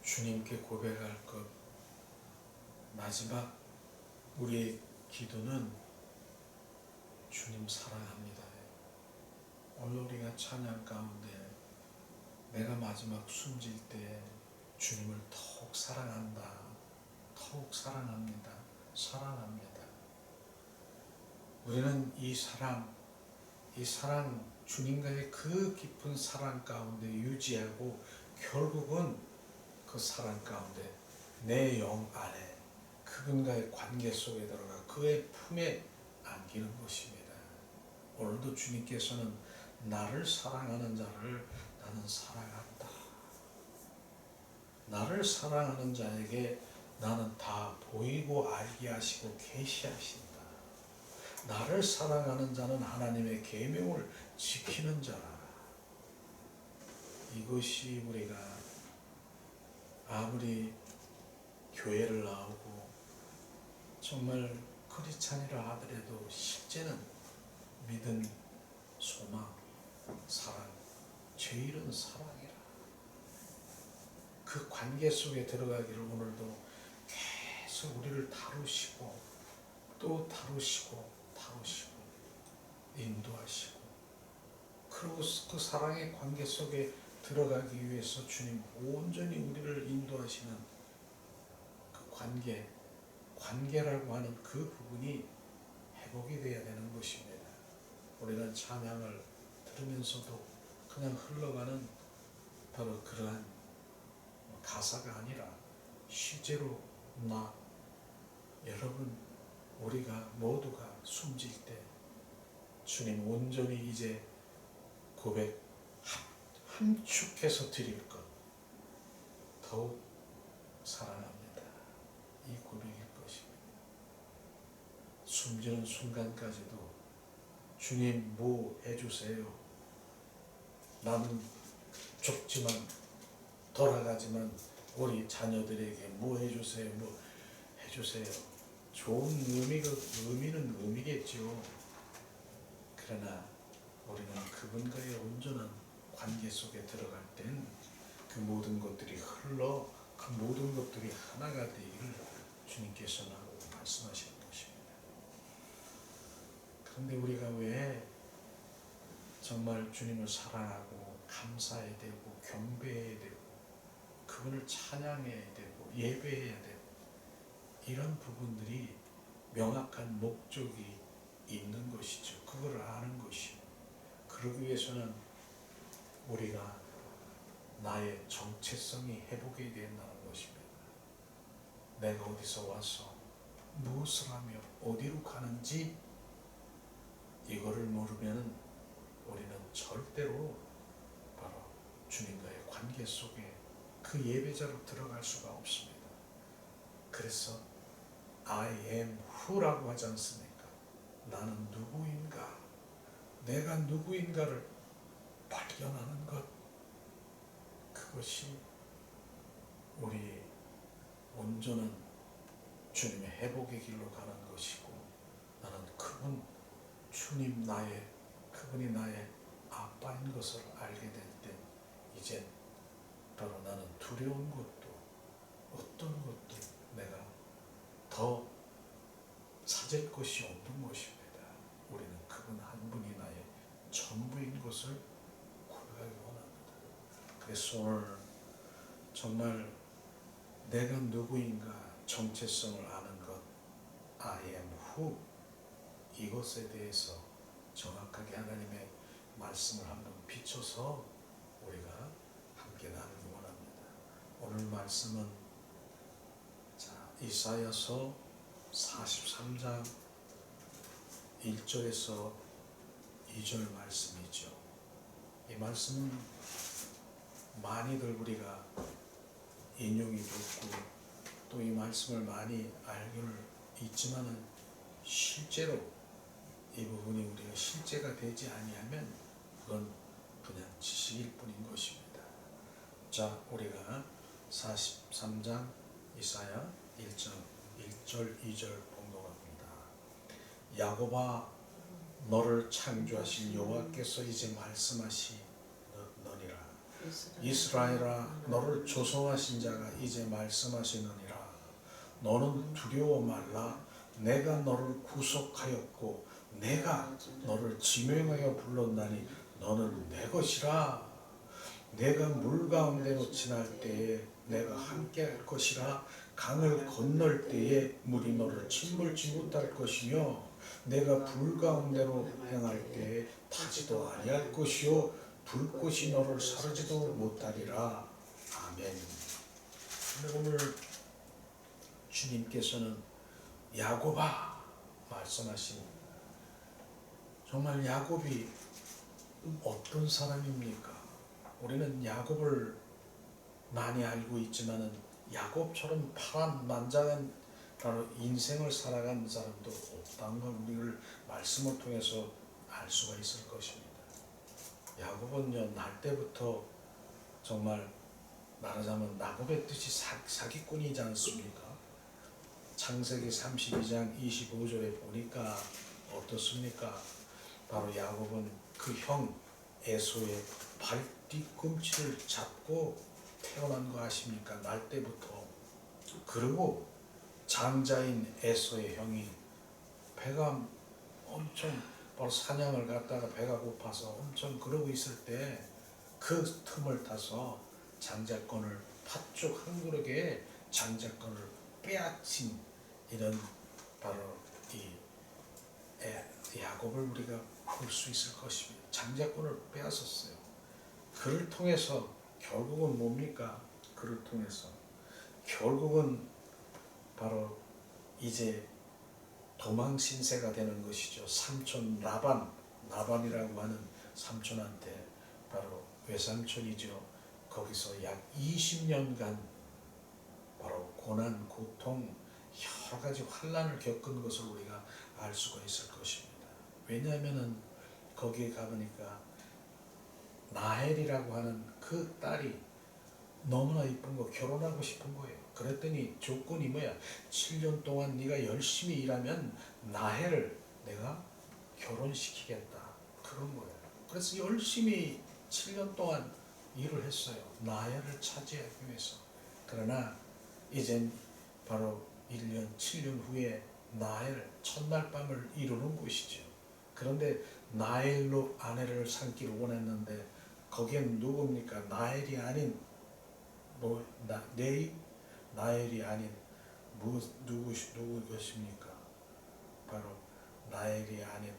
주님께 고백할 것 마지막 우리의 기도는 주님 사랑합니다. 오늘 우리가 찬양 가운데 내가 마지막 숨질 때 주님을 더욱 사랑한다, 더욱 사랑합니다, 사랑합니다. 우리는 이 사랑 주님과의 그 깊은 사랑 가운데 유지하고 결국은 그 사랑 가운데 내 영 안에 그분과의 관계 속에 들어가 그의 품에 안기는 것입니다. 오늘도 주님께서는 나를 사랑하는 자를 나는 사랑한다. 나를 사랑하는 자에게 나는 다 보이고 알게 하시고 계시하신다. 나를 사랑하는 자는 하나님의 계명을 지키는 자라. 이것이 우리가 아무리 교회를 나오고 정말 크리스찬이라 하더라도 실제는 믿음, 소망, 사랑, 제일은 사랑이라. 그 관계 속에 들어가기를 오늘도 계속 우리를 다루시고 또 다루시고 인도하시고, 그리고 그 사랑의 관계 속에 들어가기 위해서 주님 온전히 우리를 인도하시는 그 관계라고 하는 그 부분이 회복이 되어야 되는 것입니다. 우리는 찬양을 들으면서도 그냥 흘러가는 바로 그러한 가사가 아니라 실제로 여러분 우리가 모두가 숨질 때 주님 온전히 이제 고백 함축해서 드릴 것 더욱 사랑합니다. 이 고백일 것입니다. 숨지는 순간까지도 주님 뭐 해주세요. 나는 죽지만 돌아가지만 우리 자녀들에게 뭐 해주세요. 뭐 해주세요. 좋은 의미는 의미겠죠. 그러나 우리는 그분과의 온전한 관계 속에 들어갈 땐 그 모든 것들이 흘러 그 모든 것들이 하나가 되기를 주님께서는 말씀하시는 것입니다. 그런데 우리가 왜 정말 주님을 사랑하고 감사해야 되고 경배해야 되고 그분을 찬양해야 되고 예배해야 되고 이런 부분들이 명확한 목적이 있는 것이죠. 그걸 아는 것이요. 그러기 위해서는 우리가 나의 정체성이 회복이 된다는 것입니다. 내가 어디서 와서 무엇을 하며 어디로 가는지 이거를 모르면 우리는 절대로 바로 주님과의 관계 속에 그 예배자로 들어갈 수가 없습니다. 그래서 I am who라고 하지 않습니까? 나는 누구인가? 내가 누구인가를 발견하는 것, 그것이 우리 온전한 주님의 회복의 길로 가는 것이고, 나는 그분이 나의 아빠인 것을 알게 될 때 이제 바로 나는 두려운 것도 어떤 것도 내가 더 찾을 것이 없는 것입니다. 우리는 그분 한 분이 나의 전부인 것을 고백하기 원합니다. 그래서 오늘 정말 내가 누구인가 정체성을 아는 것, I am who, 이것에 대해서 정확하게 하나님의 말씀을 한번 비춰서 우리가 함께 나누기 원합니다. 오늘 말씀은 이사야서 43장 1절에서 2절 말씀이죠. 이 말씀은 많이들 우리가 인용이 됐고 또 이 말씀을 많이 알고는 있지만은 실제로 이 부분이 우리가 실제가 되지 아니하면 그건 그냥 지식일 뿐인 것입니다. 자, 우리가 43장 이사야 1절 2절 봉독합니다. 야곱아, 너를 창조하신 여호와께서 이제 말씀하시느니라. 이스라엘아 너를 조성하신 자가 이제 말씀하시느니라. 너는 두려워 말라. 내가 너를 구속하였고 내가 너를 지명하여 불렀나니 너는 내 것이라. 내가 물 가운데로 지날 때에 내가 함께 할 것이라. 강을 건널 때에 물이 너를 침몰치 못할 것이며 내가 불 가운데로 행할 때에 타지도 아니할 것이요 불꽃이 너를 사르지도 못하리라. 아멘. 오늘 주님께서는 야곱아 말씀하신, 정말 야곱이 어떤 사람입니까? 우리는 야곱을 많이 알고 있지만은 야곱처럼 파란만장한 바로 인생을 살아간 사람도 없다는 걸 우리를 말씀을 통해서 알 수가 있을 것입니다. 야곱은요 날 때부터 정말 말하자면 야곱의 뜻이 사기꾼이지 않습니까? 창세기 32장 25절에 보니까 어떻습니까? 바로 야곱은 그 형 에서의 발뒤꿈치를 잡고 태어난 거 아십니까? 날 때부터. 그리고 장자인 에서의 형이 배가 엄청 바로 사냥을 갔다가 배가 고파서 엄청 그러고 있을 때 그 틈을 타서 장자권을 팥죽 한 그릇에 장자권을 빼앗긴 이런 바로 이 야곱을 우리가 볼 수 있을 것입니다. 장자권을 빼앗았어요. 그를 통해서 결국은 뭡니까? 그를 통해서 결국은 바로 이제 도망 신세가 되는 것이죠. 삼촌 라반이라고 하는 삼촌한테, 바로 외삼촌이죠. 거기서 약 20년간 바로 고난, 고통, 여러 가지 환난을 겪은 것을 우리가 알 수가 있을 것입니다. 왜냐하면은 거기에 가보니까 나헬이라고 하는 그 딸이 너무나 이쁜 거, 결혼하고 싶은 거예요. 그랬더니 조건이 뭐야? 7년 동안 네가 열심히 일하면 나헬을 내가 결혼시키겠다. 그런 거예요. 그래서 열심히 7년 동안 일을 했어요. 나헬을 차지하기 위해서. 그러나 이젠 바로 1년, 7년 후에 나헬 첫날 밤을 이루는 것이죠. 그런데 나헬로 아내를 삼기를 원했는데 거기엔 누굽니까? 나헬이 아닌 나헬이 아닌 누구 것입니까? 바로 나헬이 아닌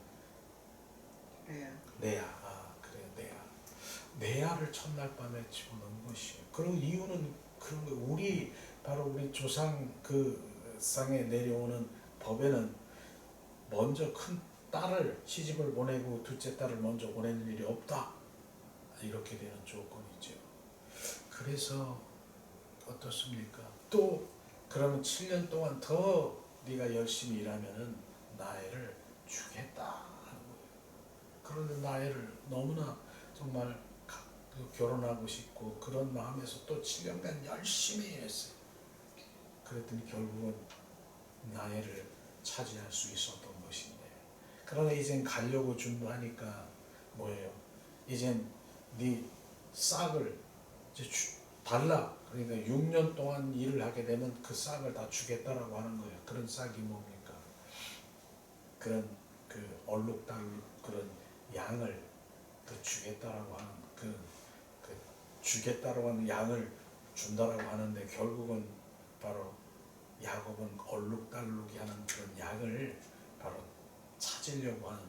레아. 그래, 레아를 첫날 밤에 집어넣은 것이에요. 그런 이유는 그런 거. 우리 조상 그 상에 내려오는 법에는 먼저 큰 딸을 시집을 보내고 둘째 딸을 먼저 보내는 일이 없다. 이렇게 되는 조건이죠. 그래서 어떻습니까? 또 그러면 7년 동안 더 네가 열심히 일하면은 나혜를 주겠다 하는 거예요. 그런데 나혜를 너무나 정말 결혼하고 싶고 그런 마음에서 또 7년간 열심히 일했어요. 그랬더니 결국은 나혜를 차지할 수 있었던 것인데, 그러나 이젠 가려고 준비하니까 뭐예요? 이젠 네 싹을 이제 달라. 그러니까 6년 동안 일을 하게 되면 그 싹을 다 주겠다라고 하는 거예요. 그런 싹이 뭡니까? 그런 그 얼룩달룩 그런 양을 주겠다라고 하는 주겠다라고 하는 양을 준다라고 하는데, 결국은 바로 야곱은 얼룩달룩이 하는 그런 양을 바로 찾으려고 하는,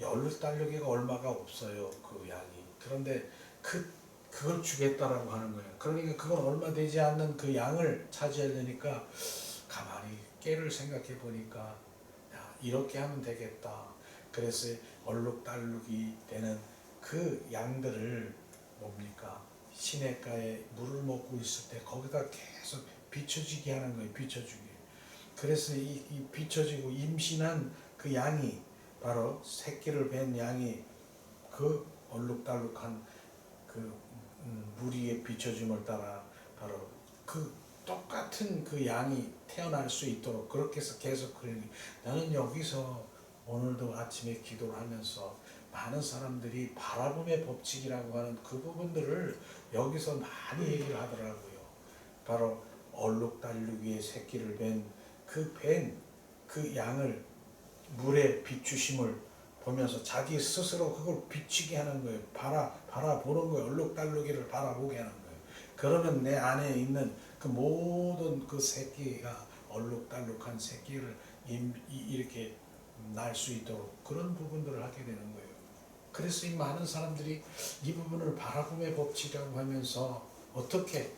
얼룩달룩이가 얼마가 없어요, 그 양이. 그런데 그걸 주겠다라고 하는 거예요. 그러니까 그건 얼마 되지 않는 그 양을 차지하려니까 가만히 깨를 생각해 보니까 이렇게 하면 되겠다. 그래서 얼룩달룩이 되는 그 양들을 뭡니까? 시냇가에 물을 먹고 있을 때 거기다 계속 비춰지게 하는 거예요. 비춰주게. 그래서 이 비춰지고 임신한 그 양이, 바로 새끼를 뵌 양이 그 얼룩달룩한 그 물 위에 비춰짐을 따라 바로 그 똑같은 그 양이 태어날 수 있도록 그렇게 해서 계속 나는 여기서 오늘도 아침에 기도를 하면서 많은 사람들이 바라봄의 법칙이라고 하는 그 부분들을 여기서 많이 얘기를 하더라고요. 바로 얼룩달룩이의 새끼를 그 양을 물에 비추심을 보면서 자기 스스로 그걸 비추게 하는 거예요. 바라보는 거예요. 얼룩달룩이를 바라보게 하는 거예요. 그러면 내 안에 있는 그 모든 그 새끼가 얼룩달룩한 새끼를 이렇게 날 수 있도록 그런 부분들을 하게 되는 거예요. 그래서 이 많은 사람들이 이 부분을 바라봄의 법칙이라고 하면서 어떻게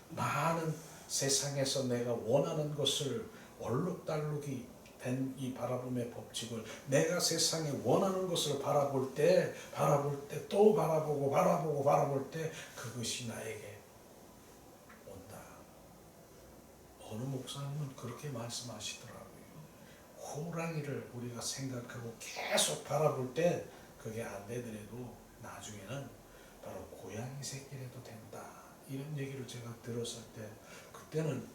많은 세상에서 내가 원하는 것을 얼룩달룩이 된 이 바라봄의 법칙을 내가 세상에 원하는 것을 바라볼 때 또 바라볼 때 그것이 나에게 온다. 어느 목사님은 그렇게 말씀하시더라고요. 호랑이를 우리가 생각하고 계속 바라볼 때 그게 안 되더라도 나중에는 바로 고양이 새끼라도 된다. 이런 얘기를 제가 들었을 때 그때는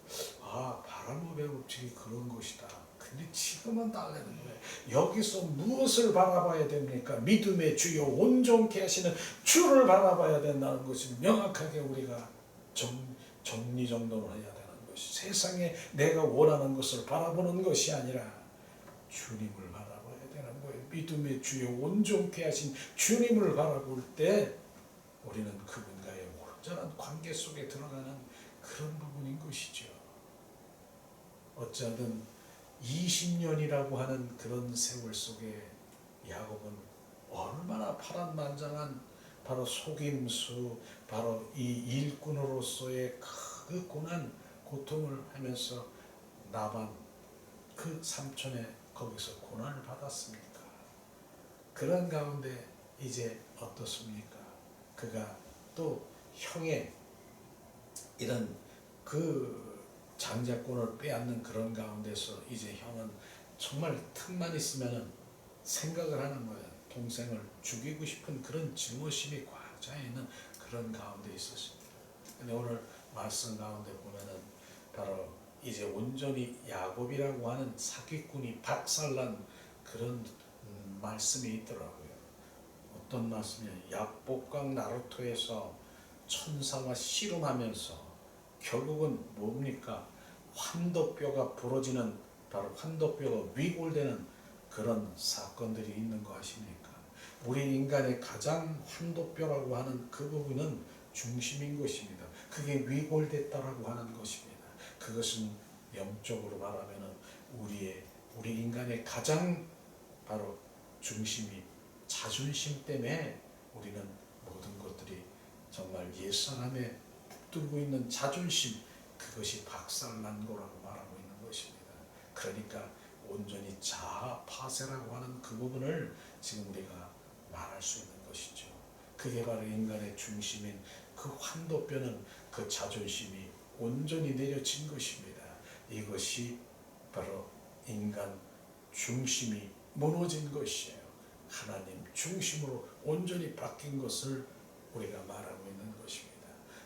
바라봄의 법칙이 그런 것이다. 근데 지금은 다르는 거예요. 여기서 무엇을 바라봐야 됩니까? 믿음의 주요 온전케 하시는 주를 바라봐야 된다는 것이 명확하게 우리가 정리정돈을 해야 되는 것이 세상에 내가 원하는 것을 바라보는 것이 아니라 주님을 바라봐야 되는 거예요. 믿음의 주요 온전케 하신 주님을 바라볼 때 우리는 그분과의 온전한 관계 속에 들어가는 그런 부분인 것이죠. 어쩌든 20년이라고 하는 그런 세월 속에 야곱은 얼마나 파란만장한 바로 속임수, 바로 이 일꾼으로서의 그 고난, 고통을 하면서 나반 그 삼촌의 거기서 고난을 받았습니까? 그런 가운데 이제 어떻습니까? 그가 또 형의 이런 그 장자권을 빼앗는 그런 가운데서 이제 형은 정말 틈만 있으면 생각을 하는 거예요. 동생을 죽이고 싶은 그런 증오심이 과자에 있는 그런 가운데 있었습니다. 근데 오늘 말씀 가운데 보면은 바로 이제 온전히 야곱이라고 하는 사기꾼이 박살난 그런 말씀이 있더라고요. 어떤 말씀이냐? 약복강 나루토에서 천사와 씨름하면서 결국은 뭡니까? 환도뼈가 부러지는 바로 환도뼈가 위골되는 그런 사건들이 있는 거 아십니까? 우리 인간의 가장 환도뼈라고 하는 그 부분은 중심인 것입니다. 그게 위골됐다라고 하는 것입니다. 그것은 영적으로 말하면 우리 인간의 가장 바로 중심이 자존심 때문에 우리는 모든 것들이 정말 옛사람의 붙들고 있는 자존심 그것이 박살난 거라고 말하고 있는 것입니다. 그러니까 온전히 자아 파쇄라고 하는 그 부분을 지금 우리가 말할 수 있는 것이죠. 그게 바로 인간의 중심인 그 환도뼈는 그 자존심이 온전히 내려진 것입니다. 이것이 바로 인간 중심이 무너진 것이에요. 하나님 중심으로 온전히 바뀐 것을 우리가 말하고 있는 것입니다.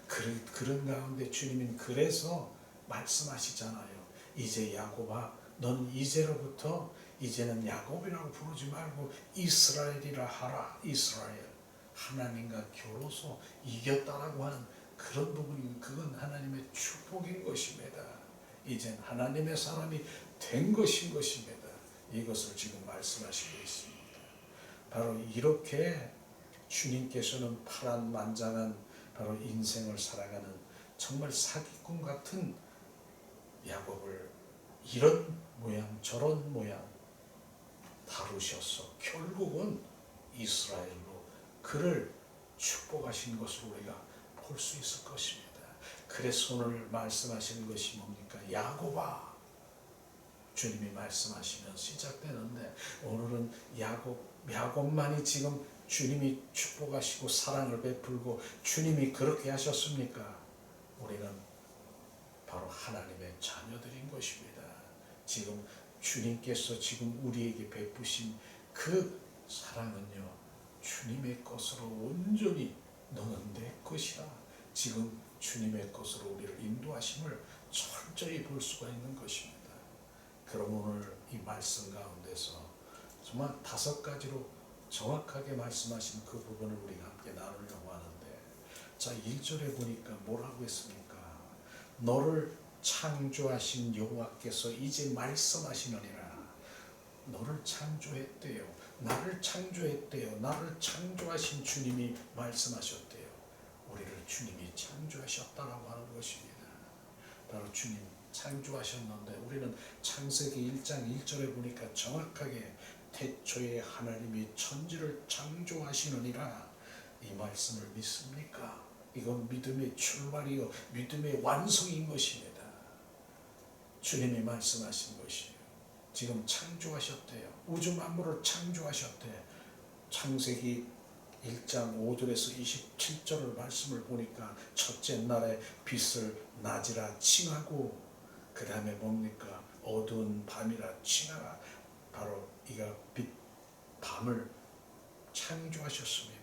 그런 가운데 주님은 그래서 말씀하시잖아요. 이제 야곱아, 넌 이제로부터 이제는 야곱이라고 부르지 말고 이스라엘이라 하라. 이스라엘. 하나님과 겨루서 이겼다라고 하는 그런 부분이 그건 하나님의 축복인 것입니다. 이젠 하나님의 사람이 된 것인 것입니다. 이것을 지금 말씀하시고 있습니다. 바로 이렇게 주님께서는 파란만장한 바로 인생을 살아가는 정말 사기꾼 같은 야곱을 이런 모양 저런 모양 다루셔서 결국은 이스라엘로 그를 축복하신 것을 우리가 볼 수 있을 것입니다. 그래서 오늘 말씀하시는 것이 뭡니까? 야곱아, 주님이 말씀하시면 시작되는데 오늘은 야곱만이 지금 주님이 축복하시고 사랑을 베풀고 주님이 그렇게 하셨습니까? 우리는 바로 하나님의 자녀들인 것입니다. 지금 주님께서 지금 우리에게 베푸신 그 사랑은요, 주님의 것으로 온전히 너는 내 것이라 지금 주님의 것으로 우리를 인도하심을 철저히 볼 수가 있는 것입니다. 그럼 오늘 이 말씀 가운데서 정말 5가지로 정확하게 말씀하신 그 부분을 우리가 함께 나누려고 하는데, 자 1절에 보니까 뭐라고 했습니까? 너를 창조하신 여호와께서 이제 말씀하시느니라. 너를 창조했대요. 나를 창조했대요. 나를 창조하신 주님이 말씀하셨대요. 우리를 주님이 창조하셨다라고 하는 것입니다. 바로 주님 창조하셨는데, 우리는 창세기 1장 1절에 보니까 정확하게 태초에 하나님이 천지를 창조하시느니라, 이 말씀을 믿습니까? 이건 믿음의 출발이요 믿음의 완성인 것입니다. 주님이 말씀하신 것이에요. 지금 창조하셨대요. 우주 만물을 창조하셨대. 창세기 1장 5절에서 27절을 말씀을 보니까 첫째 날에 빛을 낮이라 칭하고, 그 다음에 뭡니까? 어두운 밤이라 칭하라. 바로 이가 빛, 밤을 창조하셨습니다.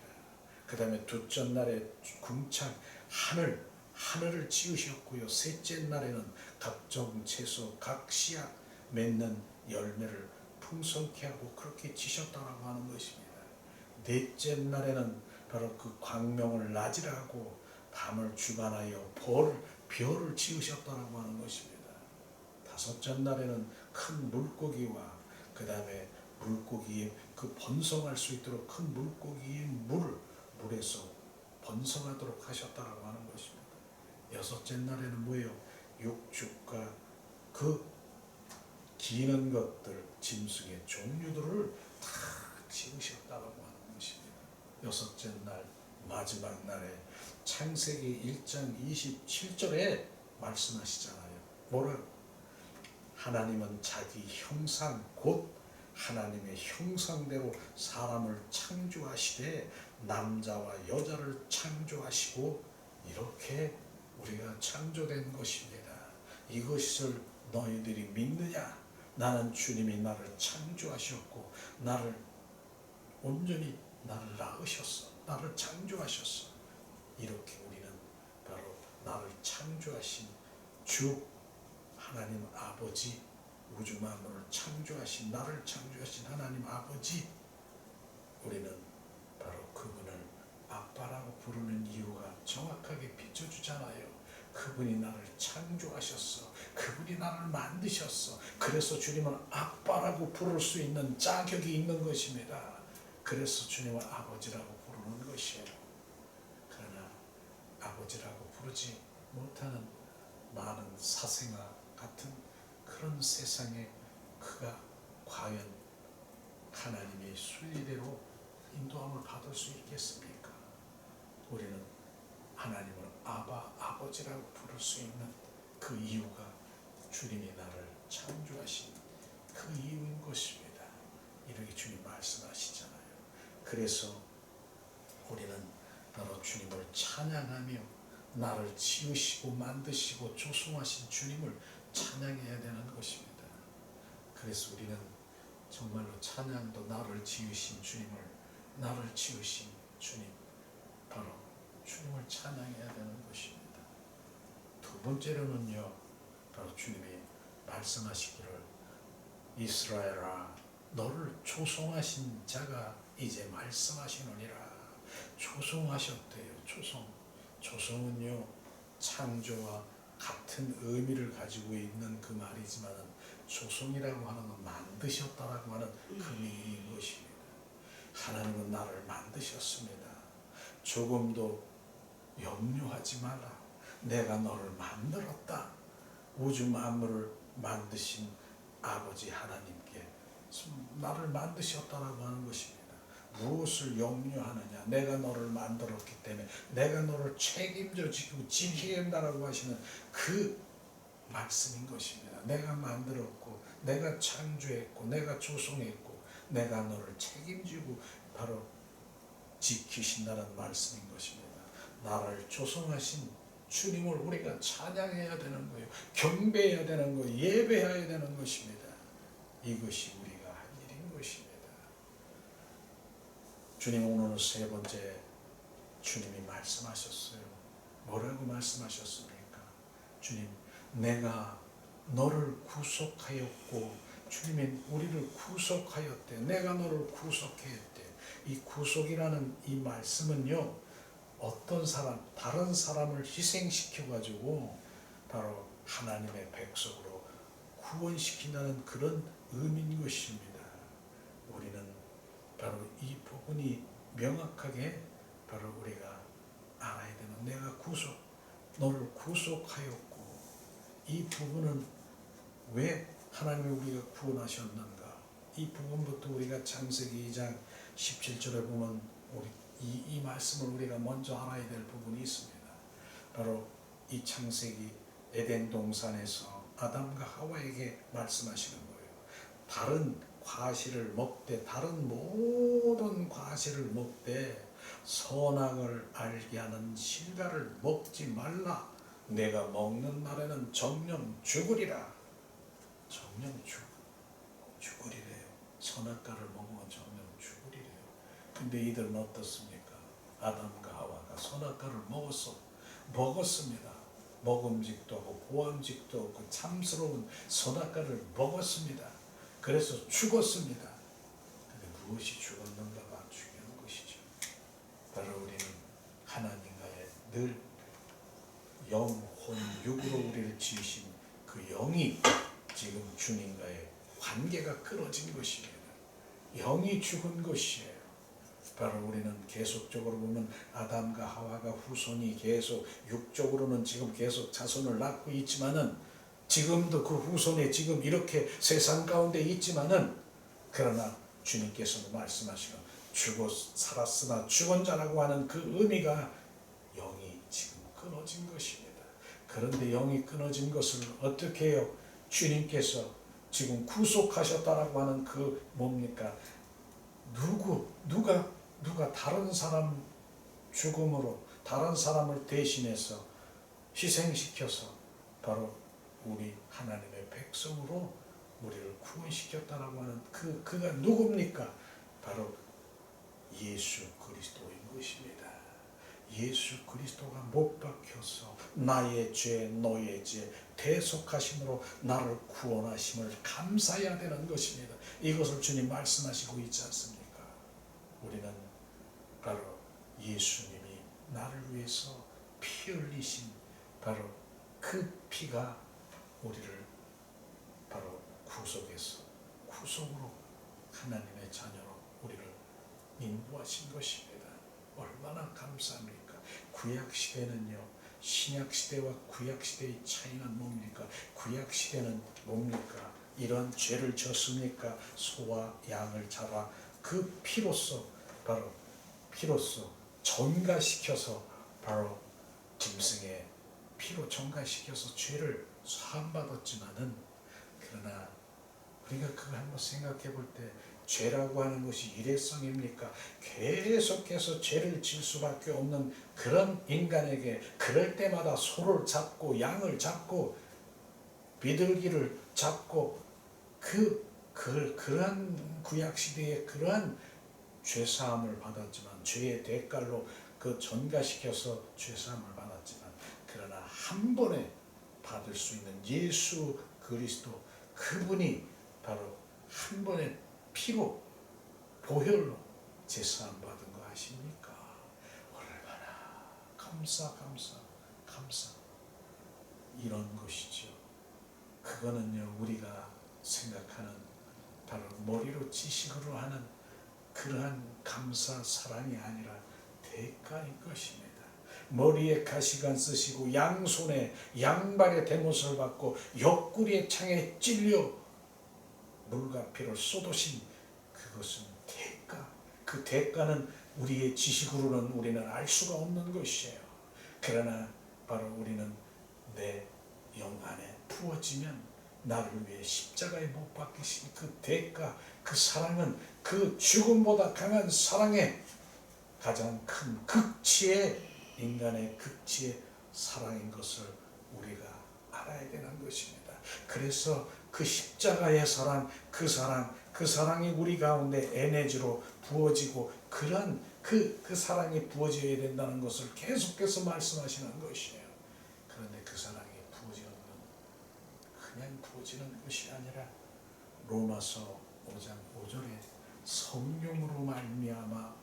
그 다음에 둘째 날에 궁창 하늘을 지으셨고요. 셋째 날에는 각종 채소 각 씨앗 맺는 열매를 풍성케 하고 그렇게 지셨다라고 하는 것입니다. 넷째 날에는 바로 그 광명을 낮이라 하고 밤을 주관하여 별을 지으셨다라고 하는 것입니다. 다섯째 날에는 큰 물고기와 그 다음에 물고기의 그 번성할 수 있도록 큰 물고기의 물에서 번성하도록 하셨다라고 하는 것입니다. 여섯째 날에는 뭐예요? 육축과 그 기는 것들, 짐승의 종류들을 다 지으셨다라고 하는 것입니다. 여섯째 날, 마지막 날에 창세기 1장 27절에 말씀하시잖아요. 뭐라? 하나님은 자기 형상 곧 하나님의 형상대로 사람을 창조하시되 남자와 여자를 창조하시고, 이렇게 우리가 창조된 것입니다. 이것을 너희들이 믿느냐? 나는 주님이 나를 창조하셨고 온전히 나를 낳으셨어. 나를 창조하셨어. 이렇게 우리는 바로 나를 창조하신 주 하나님 아버지, 우주 만물을 창조하신 나를 창조하신 하나님 아버지, 우리는 바로 그분을 아빠라고 부르는 이유가 정확하게 비춰주잖아요. 그분이 나를 창조하셨어. 그분이 나를 만드셨어. 그래서 주님은 아빠라고 부를 수 있는 자격이 있는 것입니다. 그래서 주님을 아버지라고 부르는 것이에요. 그러나 아버지라고 부르지 못하는 많은 사생아 같은 그런 세상에 그가 과연 하나님의 순리대로 인도함을 받을 수 있겠습니까? 우리는 하나님을 아버지라고 부를 수 있는 그 이유가 주님이 나를 창조하신 그 이유인 것입니다. 이렇게 주님 말씀하시잖아요. 그래서 우리는 바로 주님을 찬양하며 나를 지으시고 만드시고 조성하신 주님을 찬양해야 되는 것입니다. 그래서 우리는 정말로 찬양도 나를 지으신 주님을, 나를 지으신 주님, 바로 주님을 찬양해야 되는 것입니다. 두 번째로는요, 바로 주님이 말씀하시기를 이스라엘아 너를 조성하신 자가 이제 말씀하시느니라. 조성하셨대요. 조성은요 창조와 같은 의미를 가지고 있는 그 말이지만, 조성이라고 하는 건 만드셨다라고 하는 그 의미인 것입니다. 하나님은 나를 만드셨습니다. 조금도 염려하지 마라. 내가 너를 만들었다. 우주 만물을 만드신 아버지 하나님께 나를 만드셨다라고 하는 것입니다. 무엇을 염려하느냐? 내가 너를 만들었기 때문에 내가 너를 책임져 지키고 지켜야 한다라고 하시는 그 말씀인 것입니다. 내가 만들었고 내가 창조했고 내가 조성했고 내가 너를 책임지고 바로 지키신다는 말씀인 것입니다. 나를 조성하신 주님을 우리가 찬양해야 되는 거예요. 경배해야 되는 거예요. 예배해야 되는 것입니다. 이것이 우리가 할 일인 것입니다. 주님 오늘 세 번째 주님이 말씀하셨어요. 뭐라고 말씀하셨습니까? 주님, 내가 너를 구속하였고, 주님이 우리를 구속하였대. 내가 너를 구속했대. 이 구속이라는 이 말씀은요, 어떤 사람, 다른 사람을 희생시켜 가지고 바로 하나님의 백성으로 구원시킨다는 그런 의미인 것입니다. 우리는 바로 이 부분이 명확하게 바로 우리가 알아야 되는, 내가 너를 구속하였고, 이 부분은 왜 하나님이 우리가 구원하셨는가? 이 부분부터 우리가 창세기 2장 17절에 보면 이 말씀을 우리가 먼저 알아야 될 부분이 있습니다. 바로 이 창세기 에덴 동산에서 아담과 하와에게 말씀하시는 거예요. 다른 과실을 먹되, 다른 모든 과실을 먹되 선악을 알게 하는 실과를 먹지 말라. 내가 먹는 날에는 정령 죽으리라. 정령 죽으리래요. 선악과를 먹으면 정령 죽으리래요. 근데 이들은 어떻습니까? 아담과 하와가 선악과를 먹었습니다. 먹음직도 하고 보암직도 없고 참스러운 선악과를 먹었습니다. 그래서 죽었습니다. 근데 무엇이 죽었는가가 중요한 것이죠. 바로 우리는 하나님과의 늘 영혼, 육으로 우리를 지으신 그 영이 지금 주님과의 관계가 끊어진 것입니다. 영이 죽은 것이에요. 바로 우리는 계속적으로 보면 아담과 하와가 후손이 계속 육적으로는 지금 계속 자손을 낳고 있지만은, 지금도 그 후손이 지금 이렇게 세상 가운데 있지만은, 그러나 주님께서도 말씀하시는 살았으나 죽은 자라고 하는 그 의미가 영이 지금 끊어진 것입니다. 그런데 영이 끊어진 것을 어떻게 해요? 주님께서 지금 구속하셨다라고 하는 그 뭡니까? 누가 다른 사람 죽음으로 다른 사람을 대신해서 희생시켜서 바로 우리 하나님의 백성으로 우리를 구원시켰다라고 하는 그가 누굽니까? 바로 예수 그리스도인 것입니다. 예수 그리스도가 못 박혀서 나의 죄 너의 죄 대속하심으로 나를 구원하심을 감사해야 되는 것입니다. 이것을 주님 말씀하시고 있지 않습니까? 우리는 바로 예수님이 나를 위해서 피 흘리신 바로 그 피가 우리를 바로 구속으로 하나님의 자녀로 우리를 인도하신 것입니다. 얼마나 감사합니까? 구약시대는요, 신약시대와 구약시대의 차이는 뭡니까? 구약시대는 뭡니까? 이런 죄를 졌습니까? 소와 양을 잡아 그 피로써 전가시켜서 바로 짐승의 피로 전가시켜서 죄를 사함받았지만은, 그러나 우리가 그걸 한번 생각해 볼 때 죄라고 하는 것이 일회성입니까? 계속해서 죄를 질 수밖에 없는 그런 인간에게 그럴 때마다 소를 잡고 양을 잡고 비둘기를 잡고 그러한 구약시대의 그러한 죄사함을 받았지만, 죄의 대가로 그 전가시켜서 죄사함을 받았지만, 그러나 한 번에 받을 수 있는 예수 그리스도, 그분이 바로 한 번에 피로 보혈로 제사함 받은 거 아십니까? 얼마나 감사 이런 것이죠. 그거는요, 우리가 생각하는 바로 머리로 지식으로 하는 그러한 감사 사랑이 아니라 대가인 것입니다. 머리에 가시관 쓰시고 양손에 양발에 대못을 받고 옆구리에 창에 찔려 물과 피를 쏟으신 그것은 대가. 그 대가는 우리의 지식으로는 우리는 알 수가 없는 것이에요. 그러나 바로 우리는 내 영 안에 부어지면 나를 위해 십자가에 못 박히신 그 대가, 그 사랑은 그 죽음보다 강한 사랑의 가장 큰 극치의, 인간의 극치의 사랑인 것을 우리가 알아야 되는 것입니다. 그래서 그 십자가의 사랑, 그 사랑이 우리 가운데 에너지로 부어지고, 그런 그 사랑이 부어져야 된다는 것을 계속해서 말씀하시는 것이에요. 그런데 그 사랑이 그냥 부어지는 것이 아니라 로마서 5장 5절에 성령으로 말미암아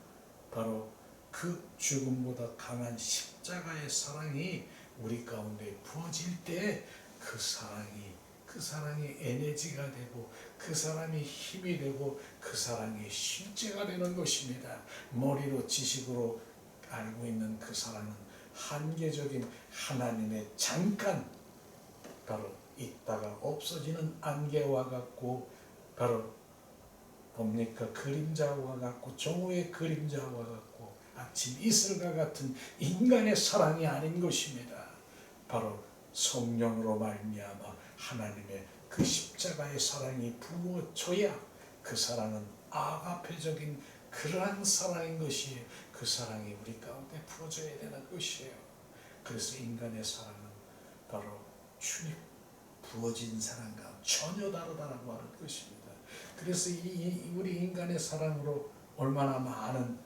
바로 그 죽음보다 강한 십자가의 사랑이 우리 가운데 부어질 때 그 사랑이 에너지가 되고 그 사람이 힘이 되고 그 사랑이 실제가 되는 것입니다. 머리로 지식으로 알고 있는 그 사랑은 한계적인 하나님의 잠깐 바로 있다가 없어지는 안개와 같고 바로 뭡니까? 그림자와 같고 종의 그림자와 같고 아침 이슬과 같은 인간의 사랑이 아닌 것입니다. 바로 성령으로 말미암아 하나님의 그 십자가의 사랑이 부어져야 그 사랑은 아가페적인 그러한 사랑인 것이에요. 그 사랑이 우리 가운데 부어져야 되는 것이에요. 그래서 인간의 사랑은 바로 주님 부어진 사랑과 전혀 다르다라고 하는 것입니다. 그래서 우리 인간의 사랑으로 얼마나 많은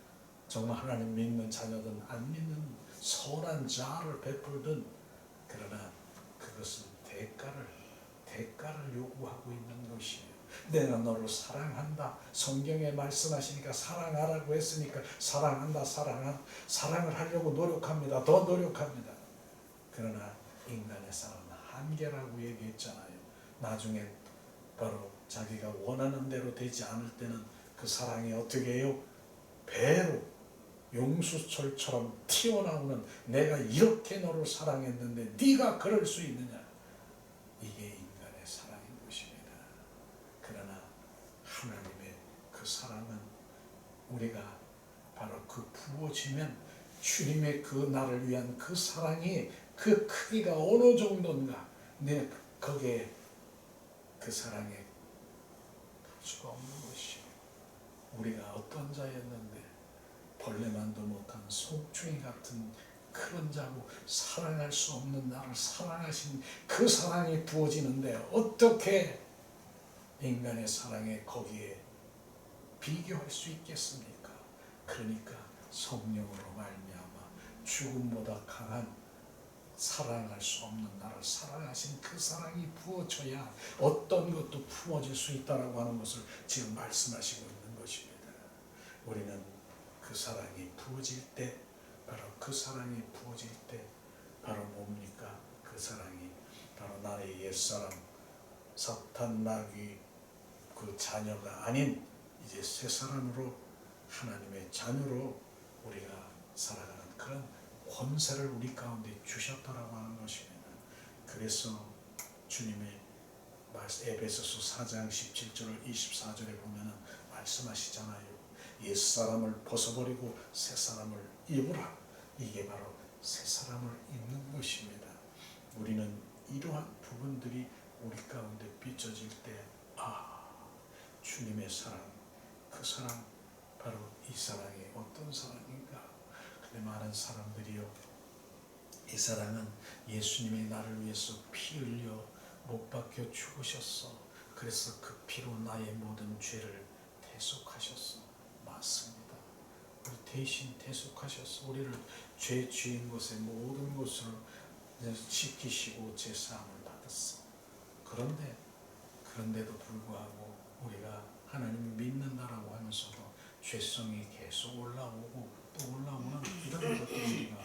정말 하나님 믿는 자녀든 안 믿는 선한 자를 베풀든 그러나 그것은 대가를 요구하고 있는 것이에요. 내가 너를 사랑한다. 성경에 말씀하시니까 사랑하라고 했으니까 사랑한다. 사랑을 하려고 노력합니다. 더 노력합니다. 그러나 인간의 사랑은 한계라고 얘기했잖아요. 나중에 바로 자기가 원하는 대로 되지 않을 때는 그 사랑이 어떻게 해요? 배로 용수철처럼 튀어나오는 내가 이렇게 너를 사랑했는데 네가 그럴 수 있느냐? 이게 인간의 사랑인 것입니다. 그러나 하나님의 그 사랑은 우리가 바로 그 부어지면 주님의 그 나를 위한 그 사랑이 그 크기가 어느 정도인가 내 거기에 그 사랑에 볼 수가 없는 것이요. 우리가 어떤 자였는데 벌레만도 못한 송충이 같은 그런 자고 사랑할 수 없는 나를 사랑하신 그 사랑이 부어지는데 어떻게 인간의 사랑에 거기에 비교할 수 있겠습니까? 그러니까 성령으로 말미암아 죽음보다 강한 사랑할 수 없는 나를 사랑하신 그 사랑이 부어져야 어떤 것도 품어질 수 있다라고 하는 것을 지금 말씀하시고 있는 것입니다. 우리는 그 사랑이 부어질 때 바로 그 사랑이 부어질 때 바로 뭡니까? 그 사랑이 바로 나의 옛사람 사탄 마귀 그 자녀가 아닌 이제 새 사람으로 하나님의 자녀로 우리가 살아가는 그런 권세를 우리 가운데 주셨다라고 하는 것입니다. 그래서 주님의 에베소서 4장 17절 24절에 보면은 말씀하시잖아요. 옛사람을 벗어버리고 새사람을 입으라. 이게 바로 새사람을 입는 것입니다. 우리는 이러한 부분들이 우리 가운데 비춰질 때 주님의 사랑, 그 사랑 바로 이 사랑이 어떤 사랑인가. 근데 많은 사람들이요, 이 사랑은 예수님이 나를 위해서 피 흘려 못 박혀 죽으셨어. 그래서 그 피로 나의 모든 죄를 대속하셨어. 맞습니다. 우리 대신 대속하셨어. 우리를 죄 지은 것의 모든 것을 지키시고 제사함을 받았어. 그런데도 불구하고 우리가 하나님을 믿는다라고 하면서도 죄성이 계속 올라오고 또 올라오는 이런 것들을 우리가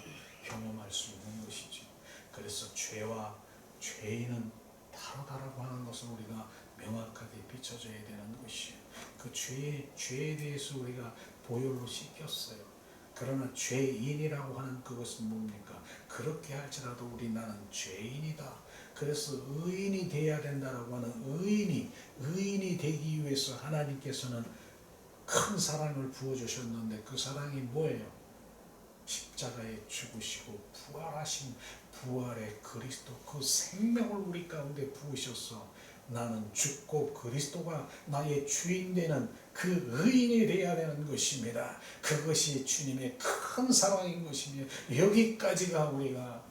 경험할 수 있는 것이죠. 그래서 죄와 죄인은 다르다라고 하는 것을 우리가 명확하게 비춰줘야 되는 것이에요. 그 죄에 대해서 우리가 보혈로 씻겼어요. 그러나 죄인이라고 하는 그것은 뭡니까? 그렇게 할지라도 나는 죄인이다. 그래서 의인이 되어야 된다라고 하는 의인이 되기 위해서 하나님께서는 큰 사랑을 부어주셨는데 그 사랑이 뭐예요? 십자가에 죽으시고 부활하신 부활의 그리스도 그 생명을 우리 가운데 부으셔서 나는 죽고 그리스도가 나의 주인 되는 그 의인이 되어야 되는 것입니다. 그것이 주님의 큰 사랑인 것이며 여기까지가 우리가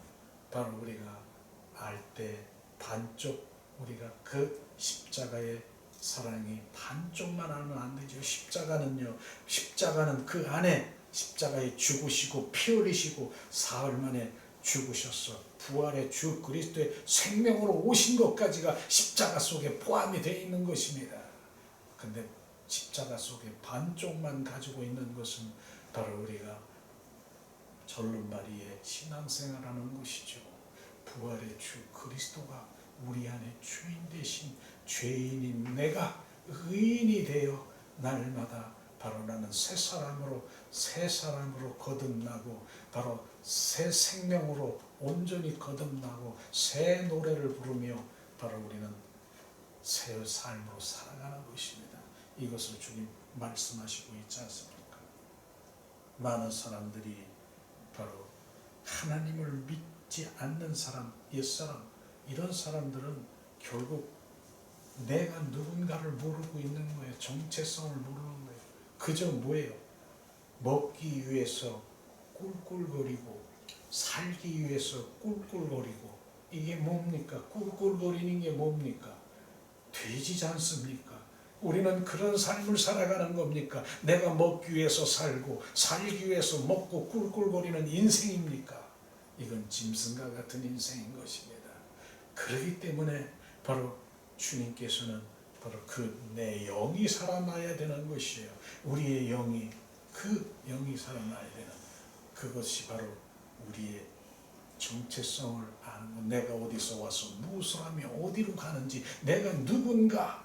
알 때 반쪽 우리가 그 십자가의 사랑이 반쪽만 알면 안 되죠. 십자가는 그 안에 십자가에 죽으시고 피 흘리시고 사흘 만에 죽으셨어. 부활의 주 그리스도의 생명으로 오신 것까지가 십자가 속에 포함이 되어 있는 것입니다. 근데 십자가 속에 반쪽만 가지고 있는 것은 바로 우리가 절름발이의 신앙생활하는 것이죠. 부활의 주 그리스도가 우리 안에 주인 되신 죄인인 내가 의인이 되어 날마다 바로 나는 새 사람으로 거듭나고 바로 새 생명으로 온전히 거듭나고 새 노래를 부르며 바로 우리는 새 삶으로 살아가는 것입니다. 이것을 주님 말씀하시고 있지 않습니까? 많은 사람들이 바로 하나님을 믿지 않는 사람, 옛사람, 이런 사람들은 결국 내가 누군가를 모르고 있는 거예요. 정체성을 모르는 거예요. 그저 뭐예요? 먹기 위해서 꿀꿀거리고 살기 위해서 꿀꿀거리고, 이게 뭡니까? 꿀꿀거리는 게 뭡니까? 되지 않습니까? 우리는 그런 삶을 살아가는 겁니까? 내가 먹기 위해서 살고 살기 위해서 먹고 꿀꿀거리는 인생입니까? 이건 짐승과 같은 인생인 것입니다. 그렇기 때문에 바로 주님께서는 바로 그 내 영이 살아나야 되는 것이에요. 우리의 영이, 그 영이 살아나야 되는 그것이 바로 우리의 정체성을 아는 것. 내가 어디서 와서 무엇을 하며 어디로 가는지, 내가 누군가,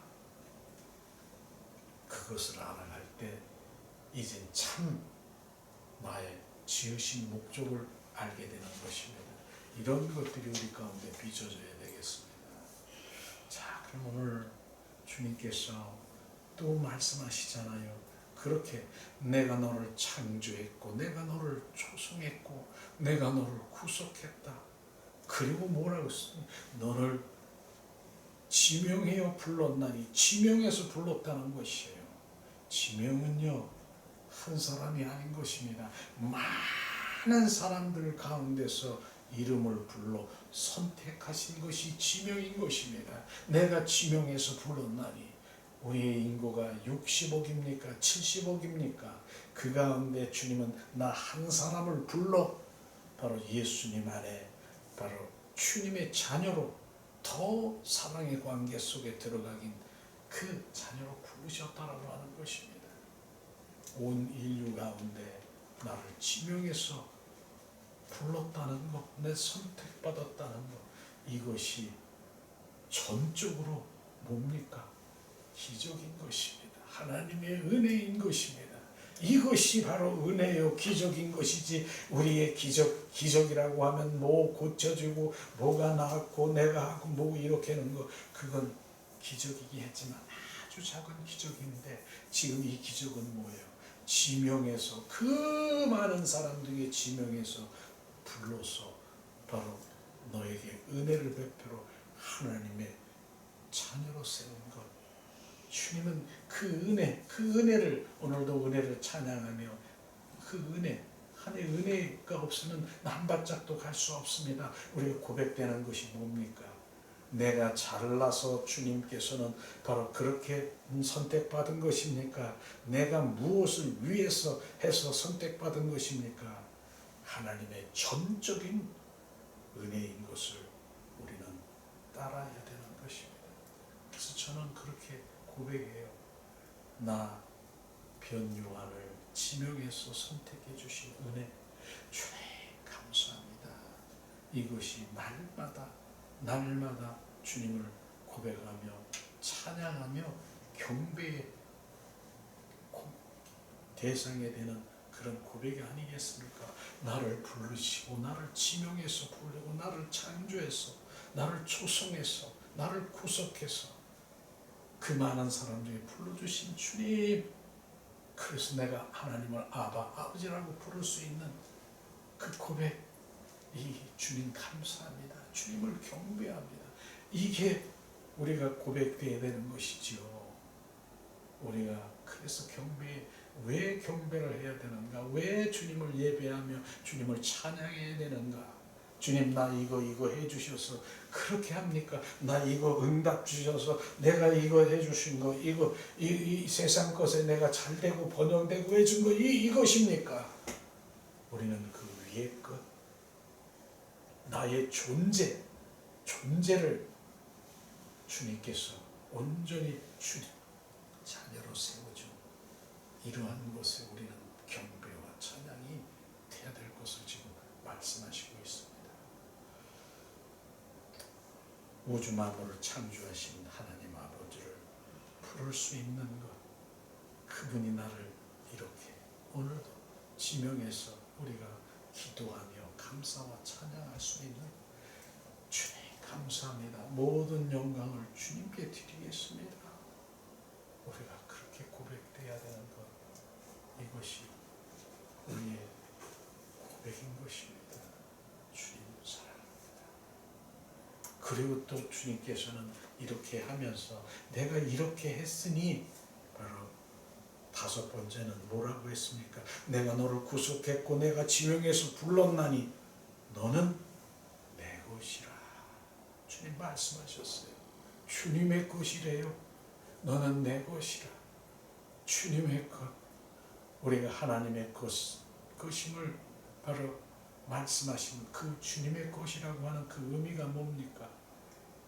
그것을 알아갈 때 이젠 참 나의 지으신 목적을 알게 되는 것입니다. 이런 것들이 우리 가운데 빚어져야 되겠습니다. 자, 그럼 오늘 주님께서 또 말씀하시잖아요. 그렇게 내가 너를 창조했고 내가 너를 초성했고 내가 너를 구속했다. 그리고 뭐라고 했어요? 너를 지명하여 불렀나니, 지명해서 불렀다는 것이에요. 지명은요, 한 사람이 아닌 것입니다. 많은 사람들 가운데서 이름을 불러 선택하신 것이 지명인 것입니다. 내가 지명해서 불렀나니, 우리의 인구가 60억입니까? 70억입니까? 그 가운데 주님은 나 한 사람을 불러 바로 예수님 안에 바로 주님의 자녀로 더 사랑의 관계 속에 들어가긴 그 자녀로 부르셨다라고 하는 것입니다. 온 인류 가운데 나를 지명해서 불렀다는 것, 내 선택받았다는 것, 이것이 전적으로 뭡니까? 기적인 것입니다. 하나님의 은혜인 것입니다. 이것이 바로 은혜요, 기적인 것이지, 우리의 기적이라고 하면 뭐 고쳐주고 뭐가 나았고 내가 하고 뭐 이렇게 하는 거, 그건 기적이긴 했지만 아주 작은 기적인데, 지금 이 기적은 뭐예요? 지명해서, 그 많은 사람 중에 지명해서 불러서 바로 너에게 은혜를 베풀어 하나님의 자녀로 세운 것. 주님은 그 은혜를, 오늘도 은혜를 찬양하며, 그 은혜, 하나의 은혜가 없으면 한 발짝도 갈 수 없습니다. 우리가 고백되는 것이 뭡니까? 내가 잘나서 주님께서는 바로 그렇게 선택받은 것입니까? 내가 무엇을 위해서 해서 선택받은 것입니까? 하나님의 전적인 은혜인 것을 우리는 따라야 되는 것입니다. 그래서 저는 그렇게 고백해요. 나 변요한을 지명해서 선택해 주신 은혜, 주님 감사합니다. 이것이 날마다 주님을 고백하며 찬양하며 경배의 대상이 되는 그런 고백이 아니겠습니까? 나를 부르시고 나를 지명해서 부르고 나를 창조해서 나를 초성해서 나를 구속해서 그 많은 사람 중에 불러주신 주님, 그래서 내가 하나님을 아버지라고 부를 수 있는 그 고백, 이 주님 감사합니다. 주님을 경배합니다. 이게 우리가 고백되어야 되는 것이지요. 우리가 그래서 왜 경배를 해야 되는가? 왜 주님을 예배하며 주님을 찬양해야 되는가? 주님, 나 이거 해주셔서 그렇게 합니까? 나 이거 응답 주셔서 내가 이거 해주신 거, 이 세상 것에 내가 잘되고 번영되고 해준 거, 이것입니까? 우리는 그 위에 것, 나의 존재를 주님께서 온전히 자녀로 세워줘. 이러한 것에 우리는 경배와 찬양이 돼야 될 것을 지금 말씀하시고 있습니다. 우주 만물을 창조하신 하나님 아버지를 부를 수 있는 것, 그분이 나를 이렇게 오늘도 지명해서 우리가 기도하며 감사와 찬양할 수 있는, 주님 감사합니다. 모든 영광을 주님께 드리겠습니다. 우리가 그렇게 고백돼야 되는 것, 이것이 우리의 고백인 것입니다. 주님 사랑합니다. 그리고 또 주님께서는 이렇게 하면서 내가 이렇게 했으니, 바로 다섯 번째는 뭐라고 했습니까? 내가 너를 구속했고 내가 지명해서 불렀나니 너는 내 것이라. 주님 말씀하셨어요. 주님의 것이래요. 너는 내 것이라. 주님의 것, 우리가 하나님의 것임을 바로 말씀하신 그 주님의 것이라고 하는 그 의미가 뭡니까?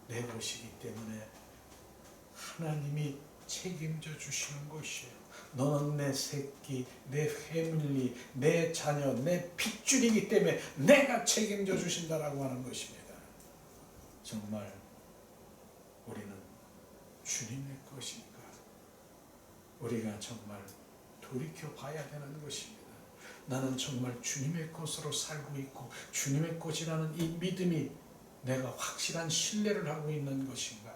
내 것이기 때문에 하나님이 책임져 주시는 것이에요. 너는 내 새끼, 내 패밀리, 내 자녀, 내 핏줄이기 때문에 내가 책임져 주신다라고 하는 것입니다. 정말 우리는 주님의 것인가? 우리가 정말 돌이켜 봐야 되는 것입니다. 나는 정말 주님의 것으로 살고 있고 주님의 것이라는 이 믿음이 내가 확실한 신뢰를 하고 있는 것인가?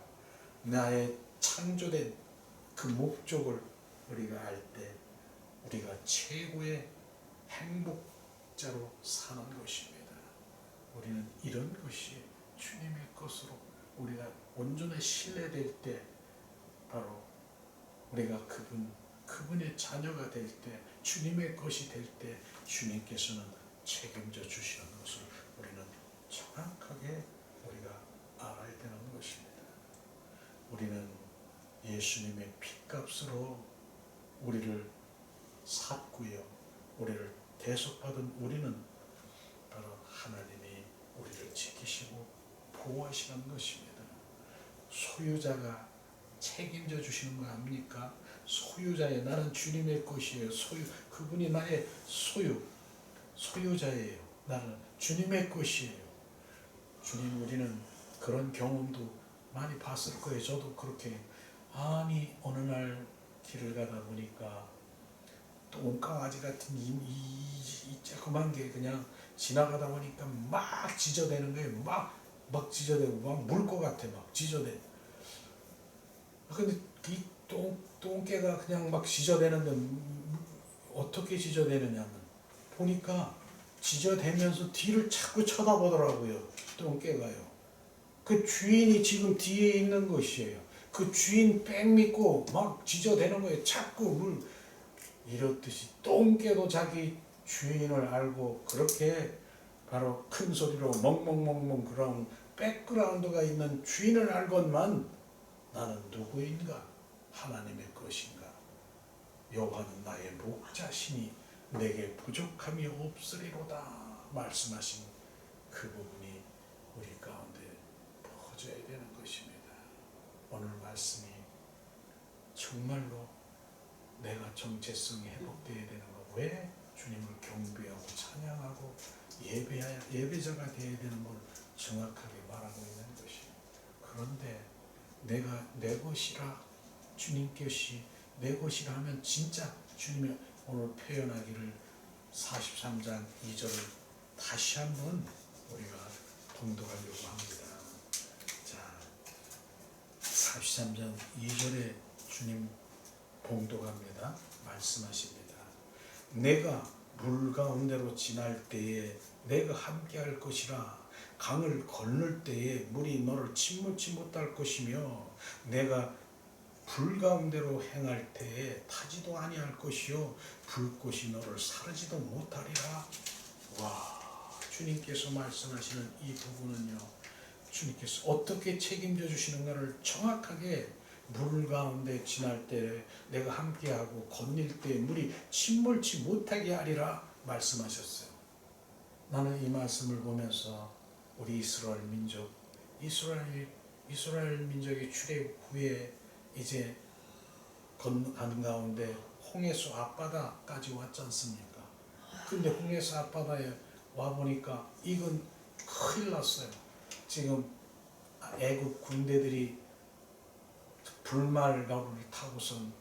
나의 창조된 그 목적을 우리가 알 때 우리가 최고의 행복자로 사는 것입니다. 우리는 이런 것이 주님의 것으로 우리가 온전히 신뢰될 때, 바로 우리가 그분의 자녀가 될 때, 주님의 것이 될 때 주님께서는 책임져 주시는 것을 우리는 정확하게 우리가 알아야 되는 것입니다. 우리는 예수님의 핏값으로 우리를 샀고요. 우리를 대속받은 우리는 바로 하나님이 우리를 지키시고 보호하시는 것입니다. 소유자가 책임져 주시는 거 아닙니까? 소유자예요. 나는 주님의 것이에요. 그분이 나의 소유자예요. 나는 주님의 것이에요. 주님, 우리는 그런 경험도 많이 봤을 거예요. 저도 그렇게, 아니 어느 날 길을 가다 보니까 똥강아지 같은 이 조그만 게 그냥 지나가다 보니까 막 지저대는 거예요. 막 지저대고 막 물 것 같아. 막 지저대. 근데 이 똥개가 그냥 막 지저대는데 어떻게 지저대느냐면, 보니까 지저대면서 뒤를 자꾸 쳐다보더라고요. 똥개가요. 그 주인이 지금 뒤에 있는 것이에요. 그 주인 백 믿고 막 지저대는 거예요. 자꾸 물. 이렇듯이 똥개도 자기 주인을 알고 그렇게 바로 큰 소리로 멍멍멍멍 그런 백그라운드가 있는 주인을 알건만 나는 누구인가? 하나님의 것인가? 여호와는 나의 목자시니 내게 부족함이 없으리로다 말씀하신 그 부분이 우리 가운데 퍼져야 되는 것입니다. 오늘 말씀이 정말로 내가 정체성이 회복되어야 되는 거, 왜 주님을 경배하고 찬양하고 예배자가 되어야 되는 걸 정확하게 말하고 있는 것이. 그런데 내가 내 것이라, 주님 것이 내 것이라 하면 진짜 주님이 오늘 표현하기를 43장 2절을 다시 한번 우리가 봉독하려고 합니다. 자, 43장 2절에 주님 봉독합니다. 말씀하십니다. 내가 물 가운데로 지날 때에 내가 함께할 것이라. 강을 건널 때에 물이 너를 침몰치 못할 것이며 내가 불 가운데로 행할 때에 타지도 아니할 것이요 불꽃이 너를 사르지도 못하리라. 와, 주님께서 말씀하시는 이 부분은요, 주님께서 어떻게 책임져 주시는가를 정확하게, 물 가운데 지날 때 내가 함께하고 건널 때 물이 침몰치 못하게 하리라 말씀하셨어요. 나는 이 말씀을 보면서 우리 이스라엘 민족이 출애굽 후에 이제 건너가는 가운데 홍해수 앞바다까지 왔지 않습니까? 근데 홍해수 앞바다에 와보니까 이건 큰일 났어요. 지금 애국 군대들이 불말가루를 타고선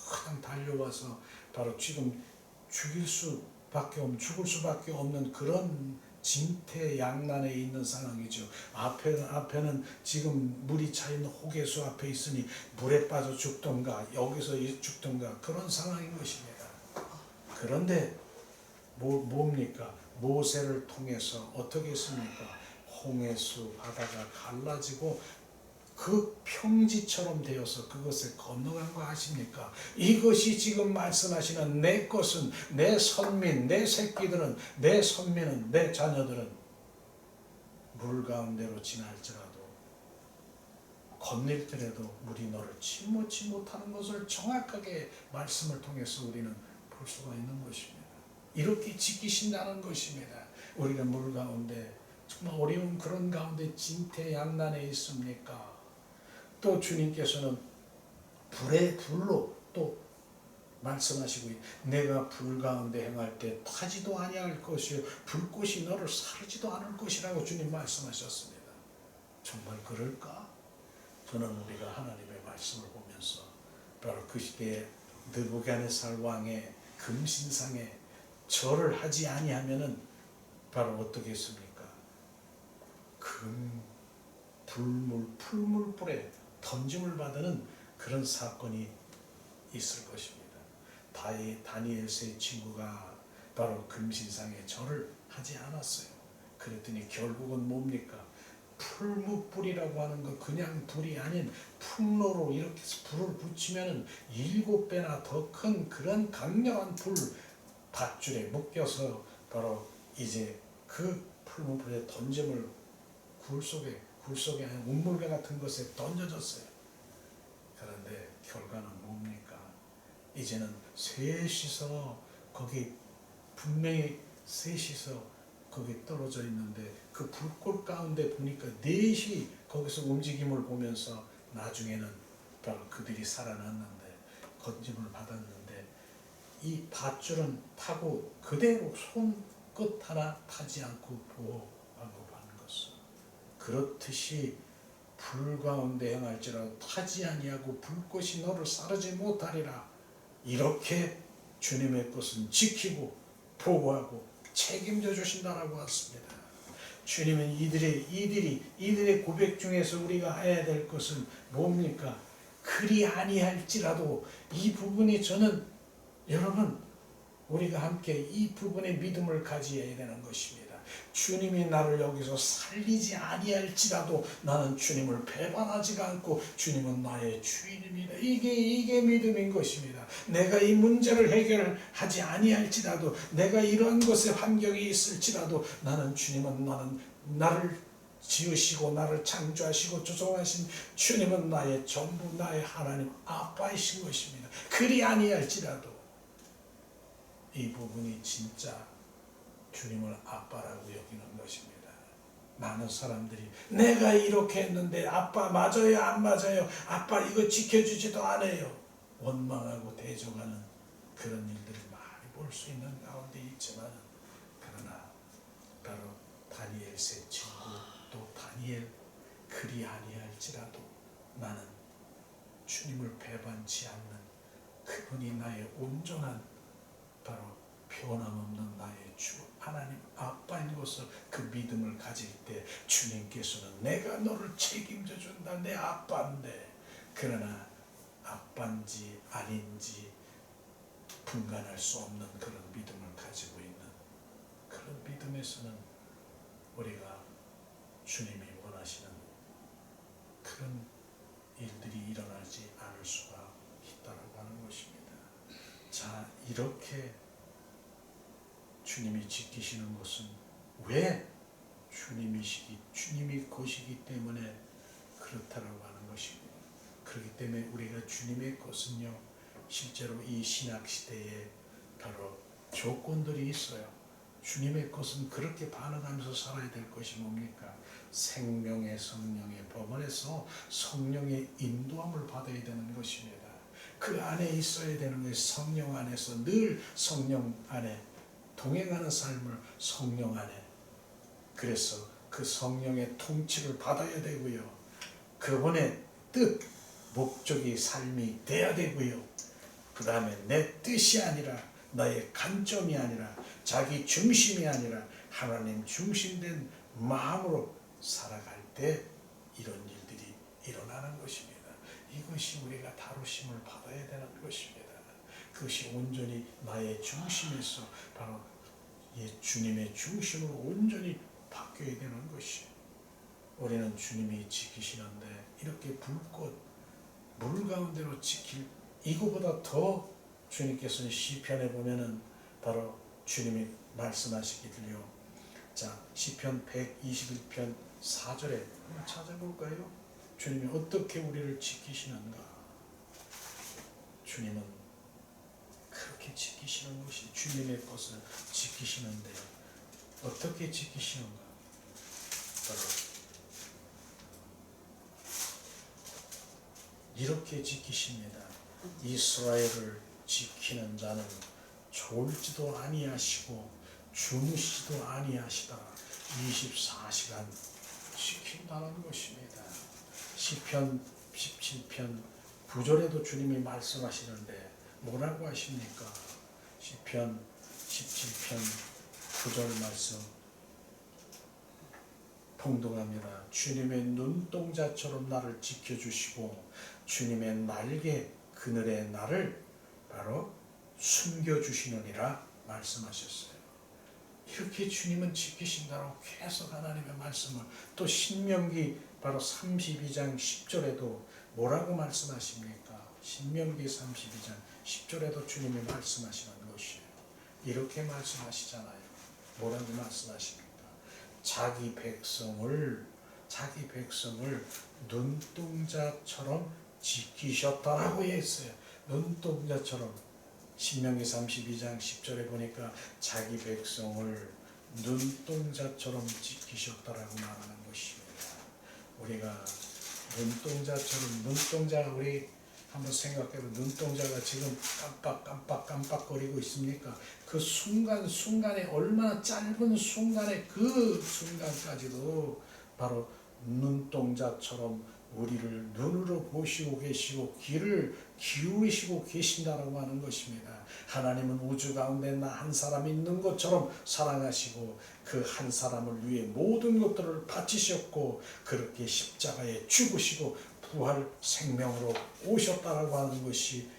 그냥 달려와서 바로 지금 죽을 수밖에 없는 그런 진퇴양난에 있는 상황이죠. 앞에는 지금 물이 차 있는 호계수 앞에 있으니 물에 빠져 죽던가 여기서 죽던가 그런 상황인 것입니다. 그런데 뭡니까? 모세를 통해서 어떻게 했습니까? 홍해수 바다가 갈라지고 그 평지처럼 되어서 그것을 건너간 거 아십니까? 이것이 지금 말씀하시는 내 것은, 내 선민, 내 새끼들은, 내 선민은, 내 자녀들은 물 가운데로 지날지라도 건널 때라도 물이 너를 침몰치 못하는 것을 정확하게 말씀을 통해서 우리는 볼 수가 있는 것입니다. 이렇게 지키신다는 것입니다. 우리가 물 가운데 정말 어려운 그런 가운데 진퇴양난에 있습니까? 또 주님께서는 불로 또 말씀하시고 내가 불 가운데 행할 때 타지도 아니할 것이요 불꽃이 너를 사르지도 않을 것이라고 주님 말씀하셨습니다. 정말 그럴까? 저는 우리가 하나님의 말씀을 보면서 바로 그 시대에 느부갓네살 왕의 금신상에 절을 하지 아니하면은 바로 어떻게 했습니까? 풀물불에 던짐을 받는 그런 사건이 있을 것입니다. 다니엘 세 친구가 바로 금신상에 절을 하지 않았어요. 그랬더니 결국은 뭡니까? 풀무불이라고 하는 거 그냥 불이 아닌 풍로로 이렇게 불을 붙이면 7배나 더 큰 그런 강력한 불 밧줄에 묶여서 바로 이제 그 풀무불에 던짐을 굴 속에 운물배 같은 것에 던져졌어요. 그런데 결과는 뭡니까? 이제는 셋이서 거기 분명히 셋이서 거기 떨어져 있는데 그 불꽃 가운데 보니까 넷이 거기서 움직임을 보면서 나중에는 바로 그들이 살아났는데 건짐을 받았는데 이 밧줄은 타고 그대로 손끝 하나 타지 않고 보호하고 가는 것은 그렇듯이 불 가운데 행할지라도 타지 아니하고 불꽃이 너를 사르지 못하리라. 이렇게 주님의 것은 지키고 보호하고 책임져 주신다라고 했습니다. 주님은 이들의 고백 중에서 우리가 해야 될 것은 뭡니까? 그리 아니할지라도 이 부분이 저는 여러분 우리가 함께 이 부분에 믿음을 가져야 되는 것입니다. 주님이 나를 여기서 살리지 아니할지라도 나는 주님을 배반하지가 않고 주님은 나의 주인입니다. 이게 믿음인 것입니다. 내가 이 문제를 해결하지 아니할지라도 내가 이러한 것에 환경이 있을지라도 나는 주님은 나를 지으시고 나를 창조하시고 조성하신 주님은 나의 전부 나의 하나님 아빠이신 것입니다. 그리 아니할지라도 이 부분이 진짜 주님을 아빠라고 여기는 것입니다. 많은 사람들이 내가 이렇게 했는데 아빠 맞아요 안 맞아요 아빠 이거 지켜주지도 않아요 원망하고 대적하는 그런 일들을 많이 볼 수 있는 가운데 있지만 그러나 바로 다니엘 세 친구 또 다니엘 그리 아니할지라도 나는 주님을 배반치 않는 그분이 나의 온전한 바로 변함없는 나의 주 하나님 아빠인 것을 그 믿음을 가질 때 주님께서는 내가 너를 책임져 준다 내 아빠인데 그러나 아빠인지 아닌지 분간할 수 없는 그런 믿음을 가지고 있는 그런 믿음에서는 우리가 주님이 원하시는 그런 일들이 일어나지 않을 수가 있다라고 하는 것입니다. 자, 이렇게 주님이 지키시는 것은 왜 주님이 것이기 때문에 그렇다라고 하는 것입니다. 그렇기 때문에 우리가 주님의 것은요 실제로 이 신약 시대에 바로 조건들이 있어요. 주님의 것은 그렇게 반응하면서 살아야 될 것이 뭡니까? 생명의 성령의 법원에서 성령의 인도함을 받아야 되는 것입니다. 그 안에 있어야 되는 것이 성령 안에서 늘 성령 안에 동행하는 삶을 성령 안에, 그래서 그 성령의 통치를 받아야 되고요. 그분의 뜻, 목적이 삶이 돼야 되고요. 그 다음에 내 뜻이 아니라, 나의 관점이 아니라, 자기 중심이 아니라 하나님 중심된 마음으로 살아갈 때 이런 일들이 일어나는 것입니다. 이것이 우리가 다루심을 받아야 되는 것입니다. 그것이 온전히 나의 중심에서 바로 주님의 중심으로 온전히 바뀌어야 되는 것이에요. 우리는 주님이 지키시는데 이렇게 불꽃 물 가운데로 지킬, 이거보다 더 주님께서는 시편에 보면은 바로 주님이 말씀하시기를요. 자, 시편 121편 4절에 한번 찾아볼까요? 주님이 어떻게 우리를 지키시는가? 주님은 그렇게 지키시는 것이, 주님의 것을 지키시는데 어떻게 지키시는가? 바로 이렇게 지키십니다. 이스라엘을 지키는 자는 졸지도 아니하시고 주무시도 아니하시다. 24시간 지킨다는 것입니다. 시편 17편 9절에도 주님이 말씀하시는데 뭐라고 하십니까? 시편 17편 9절 말씀 동등합니다. 주님의 눈동자처럼 나를 지켜주시고 주님의 날개 그늘에 나를 바로 숨겨주시느니라 말씀하셨어요. 이렇게 주님은 지키신다고 계속 하나님의 말씀을, 또 신명기 바로 32장 10절에도 뭐라고 말씀하십니까? 신명기 32장 10절에도 주님이 말씀하시는 것이에요. 이렇게 말씀하시잖아요. 뭐라고 말씀하십니까? 자기 백성을 눈동자처럼 지키셨다라고 했어요. 눈동자처럼. 신명기 32장 10절에 보니까 자기 백성을 눈동자처럼 지키셨다라고 말하는 것입니다. 우리가 눈동자 우리 한번 생각해보면 눈동자가 지금 깜빡거리고 있습니까? 그 순간순간에, 얼마나 짧은 순간에 그 순간까지도 바로 눈동자처럼 우리를 눈으로 보시고 계시고 귀를 기울이시고 계신다라고 하는 것입니다. 하나님은 우주 가운데 나 한 사람이 있는 것처럼 사랑하시고 그 한 사람을 위해 모든 것들을 바치셨고 그렇게 십자가에 죽으시고 부활 생명으로 오셨다라고 하는 것이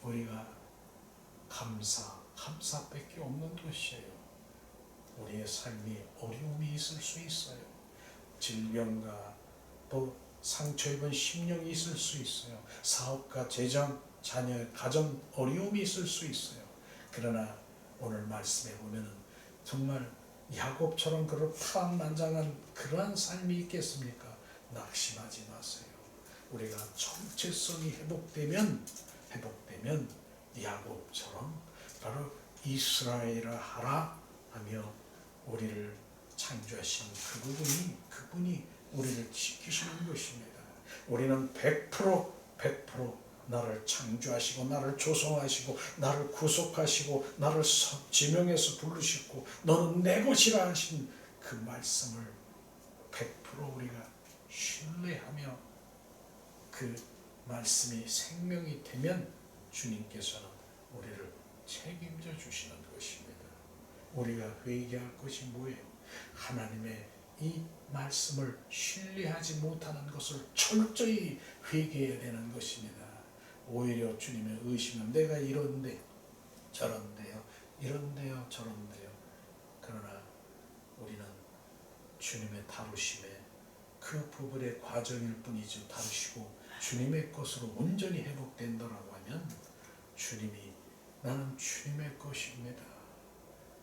우리가 감사밖에 없는 것이에요. 우리의 삶이 어려움이 있을 수 있어요. 질병과 또 상처 입은 심령이 있을 수 있어요. 사업과 재정, 자녀, 가정 어려움이 있을 수 있어요. 그러나 오늘 말씀에 보면은 정말 야곱처럼 그런 파란만장한 그러한 삶이 있겠습니까? 낙심하지 마세요. 우리가 정체성이 회복되면 야곱처럼 바로 이스라엘을 하라 하며 우리를 창조하신 그분이 우리를 지키시는 것입니다. 우리는 100% 나를 창조하시고 나를 조성하시고 나를 구속하시고 나를 지명해서 부르시고 너는 내 것이라 하신 그 말씀을 100% 우리가 신뢰하며 그 말씀이 생명이 되면 주님께서는 우리를 책임져 주시는 것입니다. 우리가 회개할 것이 뭐예요? 하나님의 이 말씀을 신뢰하지 못하는 것을 철저히 회개해야 되는 것입니다. 오히려 주님의 의심은 내가 이런데 저런데요, 이런데요, 저런데요. 그러나 우리는 주님의 다루심에 그 부분의 과정일 뿐이지 다루시고 주님의 것으로 온전히 회복된다라고 하면 주님이 나는 주님의 것입니다.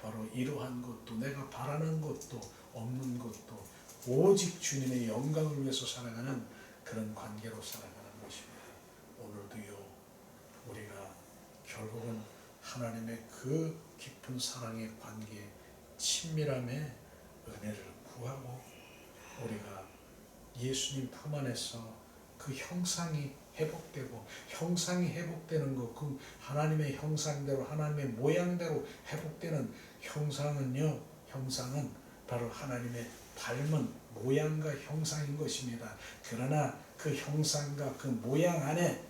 바로 이러한 것도 내가 바라는 것도 없는 것도 오직 주님의 영광을 위해서 살아가는 그런 관계로 살아가는 것입니다. 오늘도요 우리가 결국은 하나님의 그 깊은 사랑의 관계, 친밀함의 은혜를 구하고 우리가 예수님 품 안에서 그 형상이 회복되고, 형상이 회복되는 거, 그 하나님의 형상대로, 하나님의 모양대로 회복되는 형상은요, 형상은 바로 하나님의 닮은 모양과 형상인 것입니다. 그러나 그 형상과 그 모양 안에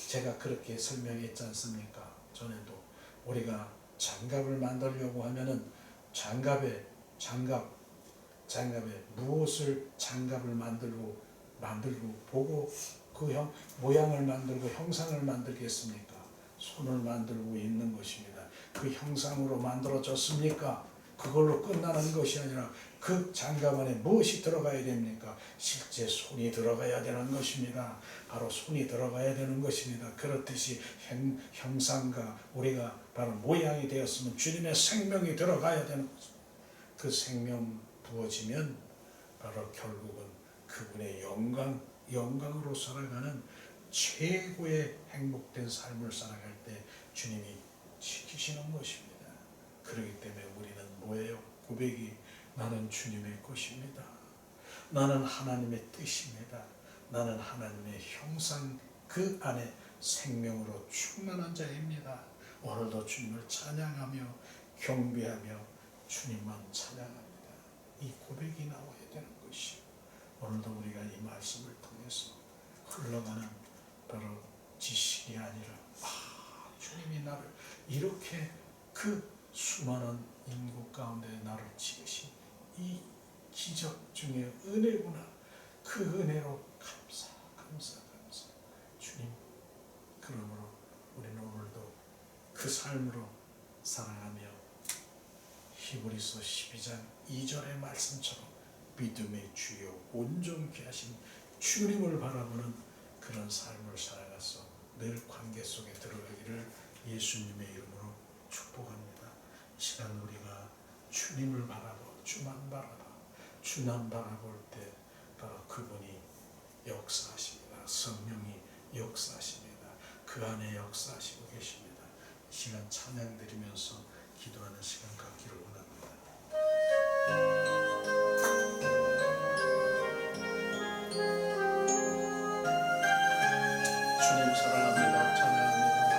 제가 그렇게 설명했지 않습니까? 전에도 우리가 장갑을 만들려고 하면은 장갑에 무엇을 장갑을 만들고 보고 그 모양을 만들고 형상을 만들겠습니까? 손을 만들고 있는 것입니다. 그 형상으로 만들어졌습니까? 그걸로 끝나는 것이 아니라 그 장갑 안에 무엇이 들어가야 됩니까? 실제 손이 들어가야 되는 것입니다. 바로 손이 들어가야 되는 것입니다. 그렇듯이 형상과 우리가 바로 모양이 되었으면 주님의 생명이 들어가야 되는 것입니다. 그 생명 부어지면 바로 결국은 그분의 영광으로 살아가는 최고의 행복된 삶을 살아갈 때 주님이 지키시는 것입니다. 그렇기 때문에 우리는 뭐예요? 고백이 나는 주님의 것입니다. 나는 하나님의 뜻입니다. 나는 하나님의 형상 그 안에 생명으로 충만한 자입니다. 오늘도 주님을 찬양하며 경배하며 주님만 찬양합니다. 이 고백이 나와야 되는 것이 오늘도 우리가 이 말씀을 통해서 흘러가는 바로 지식이 아니라 주님이 나를 이렇게 그 수많은 인구 가운데 나를 지으신 이 기적 중에 은혜구나. 그 은혜로 감사 주님. 그러므로 우리는 오늘도 그 삶으로 살아가며 히브리서 12장 2절의 말씀처럼 믿음의 주요 온전케 하신 주님을 바라보는 그런 삶을 살아가서 늘 관계 속에 들어가기를 예수님의 이름으로 축복합니다. 이 시간 우리가 주님을 바라보, 주만 바라봐, 주만 바라볼 때 바로 그분이 역사하십니다. 성령이 역사하십니다. 그 안에 역사하시고 계십니다. 이 시간 찬양 드리면서 기도하는 시간 갖기를 원합니다. 주님 사랑합니다. 찬양합니다.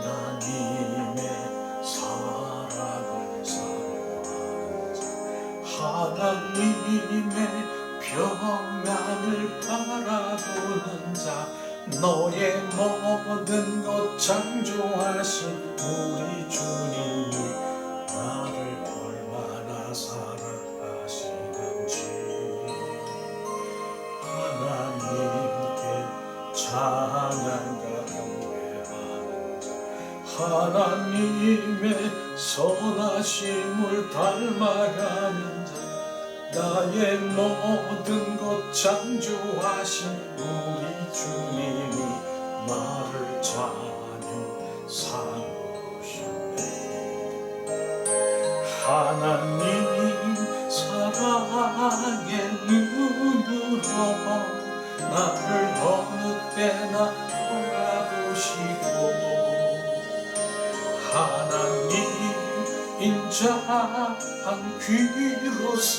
하나님의 사랑을 사모하는 자, 하나님의 평안을 바라보는 자, 너의 모든 것 창조하신 우리 주님이 나를 얼마나 사랑하시는지 하나님께 찬양과 경배하는 자, 하나님의 선하심을 닮아가는 자, 나의 모든 것 창조하신 우리 주님이 나를 자녀 삼으셨네. 하나님 사랑의 눈으로 나를 어느 때나 바라보시고 하나님 인자한 귀로서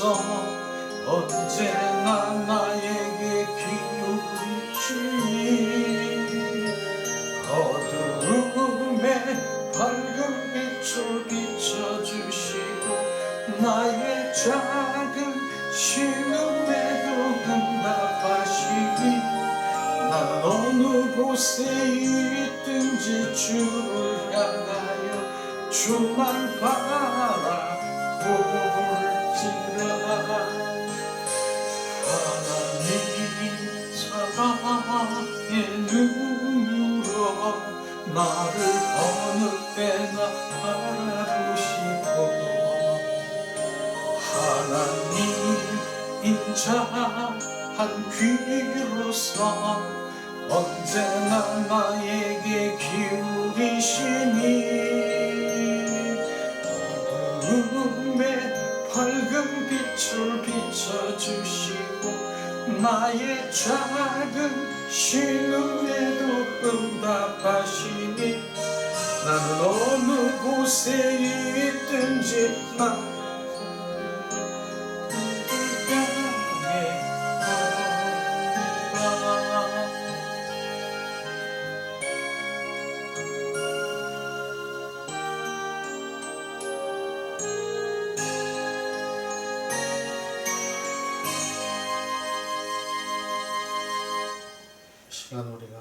언제나 나에게 기울이시니 어두움에 밝은 빛을 비춰주시고 나의 작은 신음에도 응답하시니 난 어느 곳에 있든지 주를 향하여 주만 바라볼지라. 하나님 사랑의 눈으로 나를 어느 때나 바라보시고 하나님 인자한 귀로서 언제나 나에게 기울이시니 어두움에 밝은 빛을 비춰주시고 나의 작은 신음에도 응답하시니 나는 어느 곳에 있든지 나를 향해 시간 우리가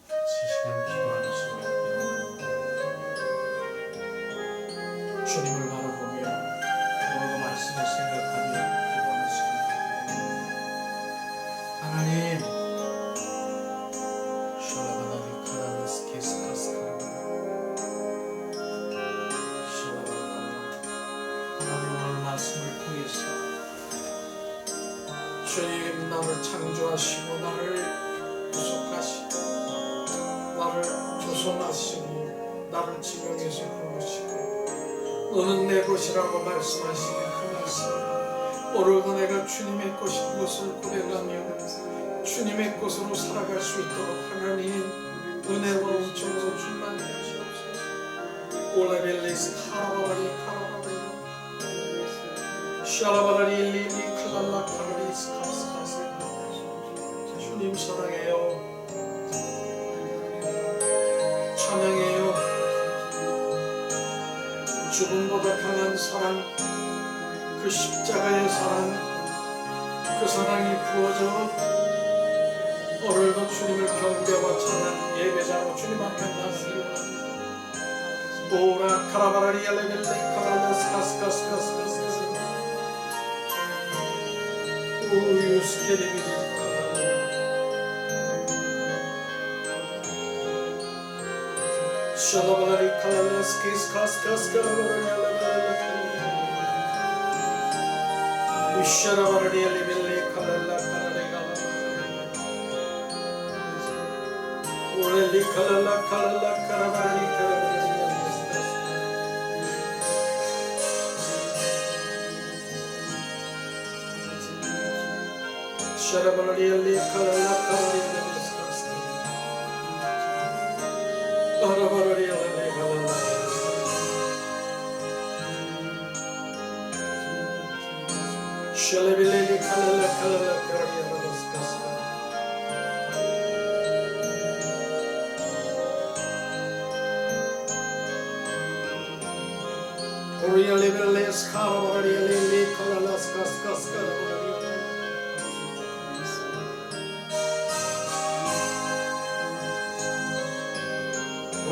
같이 시간 기도하는 시간, 주님을 바라보며 오늘도 말씀을 생각하며 기도하는 시간. 하나님, 샬라바나리 카라레스 케스카스카라 샬라바나라. 하나님 오늘 말씀을 통해서 주님, 나를 창조하시고 나를 구속하시고 나를 조성하시고 나를 지명해서 부르시고 너는 내 것이라고 말씀하시는 그 말씀, 오늘도 내가 주님의 것인 것을 고백하며 주님의 것으로 살아갈 수 있도록 하나님 은혜와 은총으로 충만히 하시옵소서. 올라벨리스 카라바리 카라바리 샤라바라리 엘리리 칼랄라 카라리스 카스카스. 주님 사랑해요. 찬양해요. 죽음보다 강한 사랑, 그 십자가의 사랑, 그 사랑이 부어져 오늘도 주님을 경배와 찬양 예배자로 주님 앞에 나서기를 원합니다. 오라 카라바라리 엘레벨레 카랄라스 카스카스카스카스 우유스케리비리 샬라바라리 칼랄라스 키스카스카스카라바라리 엘레벨레 우샤라바라리 엘레벨레 칼랄라 카라레가 오렐리 칼랄라 칼랄라 카라바라리 카라바라리 샤라바라리 엘리 칼랄라 카라리 아라바라리 엘리 칼랄라 샬레빌레리 칼랄라 칼랄라 카라리 아라바스카스카 오리알레벨레스 카라바라리 엘리 칼랄라 스카스카스카라바라리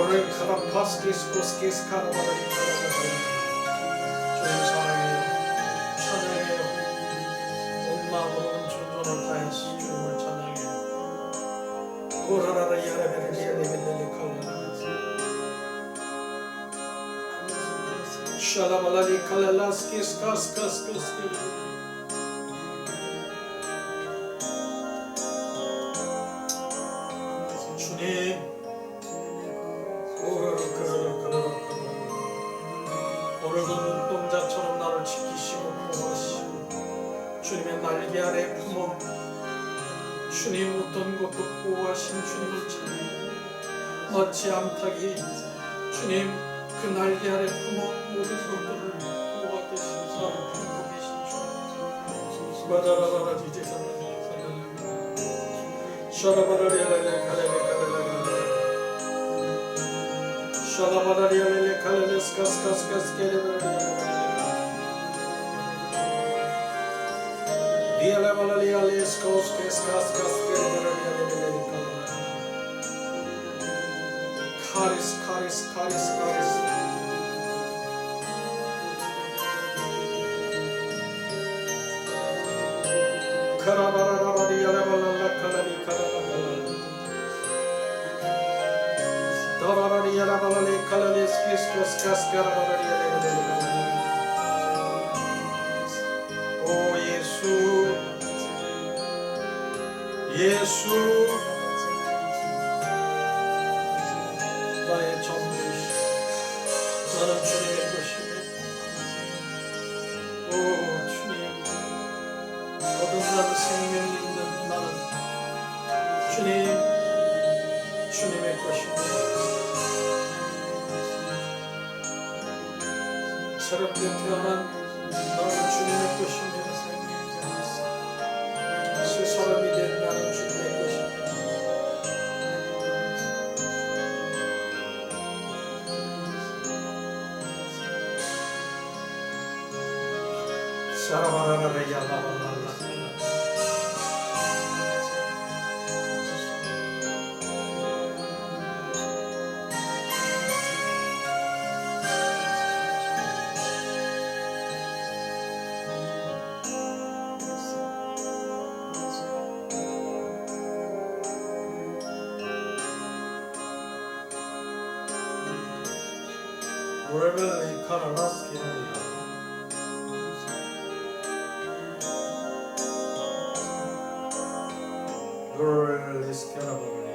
오늘 카라파스키스 코스키스 카라바라리 카라바라리. 주님 사랑해요. 찬양해요. 온 마음으로 온 존존을 다해서 주님을 찬양해요. 오라라라 야라베르리 야레벨레리 칼라라 샬라발라리 칼랄라스키스 카스카스카스키. 주님 오늘도 눈동자처럼 나를 지키시고 보호하시고 주님의 날개 아래 품어 주님 어떤 것도 보호하신 주님을 찬양해. 마치 암탉이 주님 그 날개 아래 품어 모든 것들을 보호하듯이 나를 품고 계신 주님. 마다라라라 디제사라 샤라바라리아라레 카레레 샤라바라리아레레 칼레레스 카스카스카스 케레베레 디알라바라리아레스 코스케스 카스카스 케레베레 카리스 카리스 카리스 카리스 카라바라라리아레발랄라 카라리 카라라발라 다라라리아라발레 칼레레스 키스카스 카라바라리아레레레. 오 예수 예수 나의 전부이시오. 나는 주님의 것이네. 오 주님 거듭난 생명 있는 나는 주님의 것입니다. 새롭게 태어난 나는 주님의 것입니다. 새 사람이 된 나는 주님의 것입니다. 사라바라라레야라바랄라 카라라스키나리아 롤레스케라바리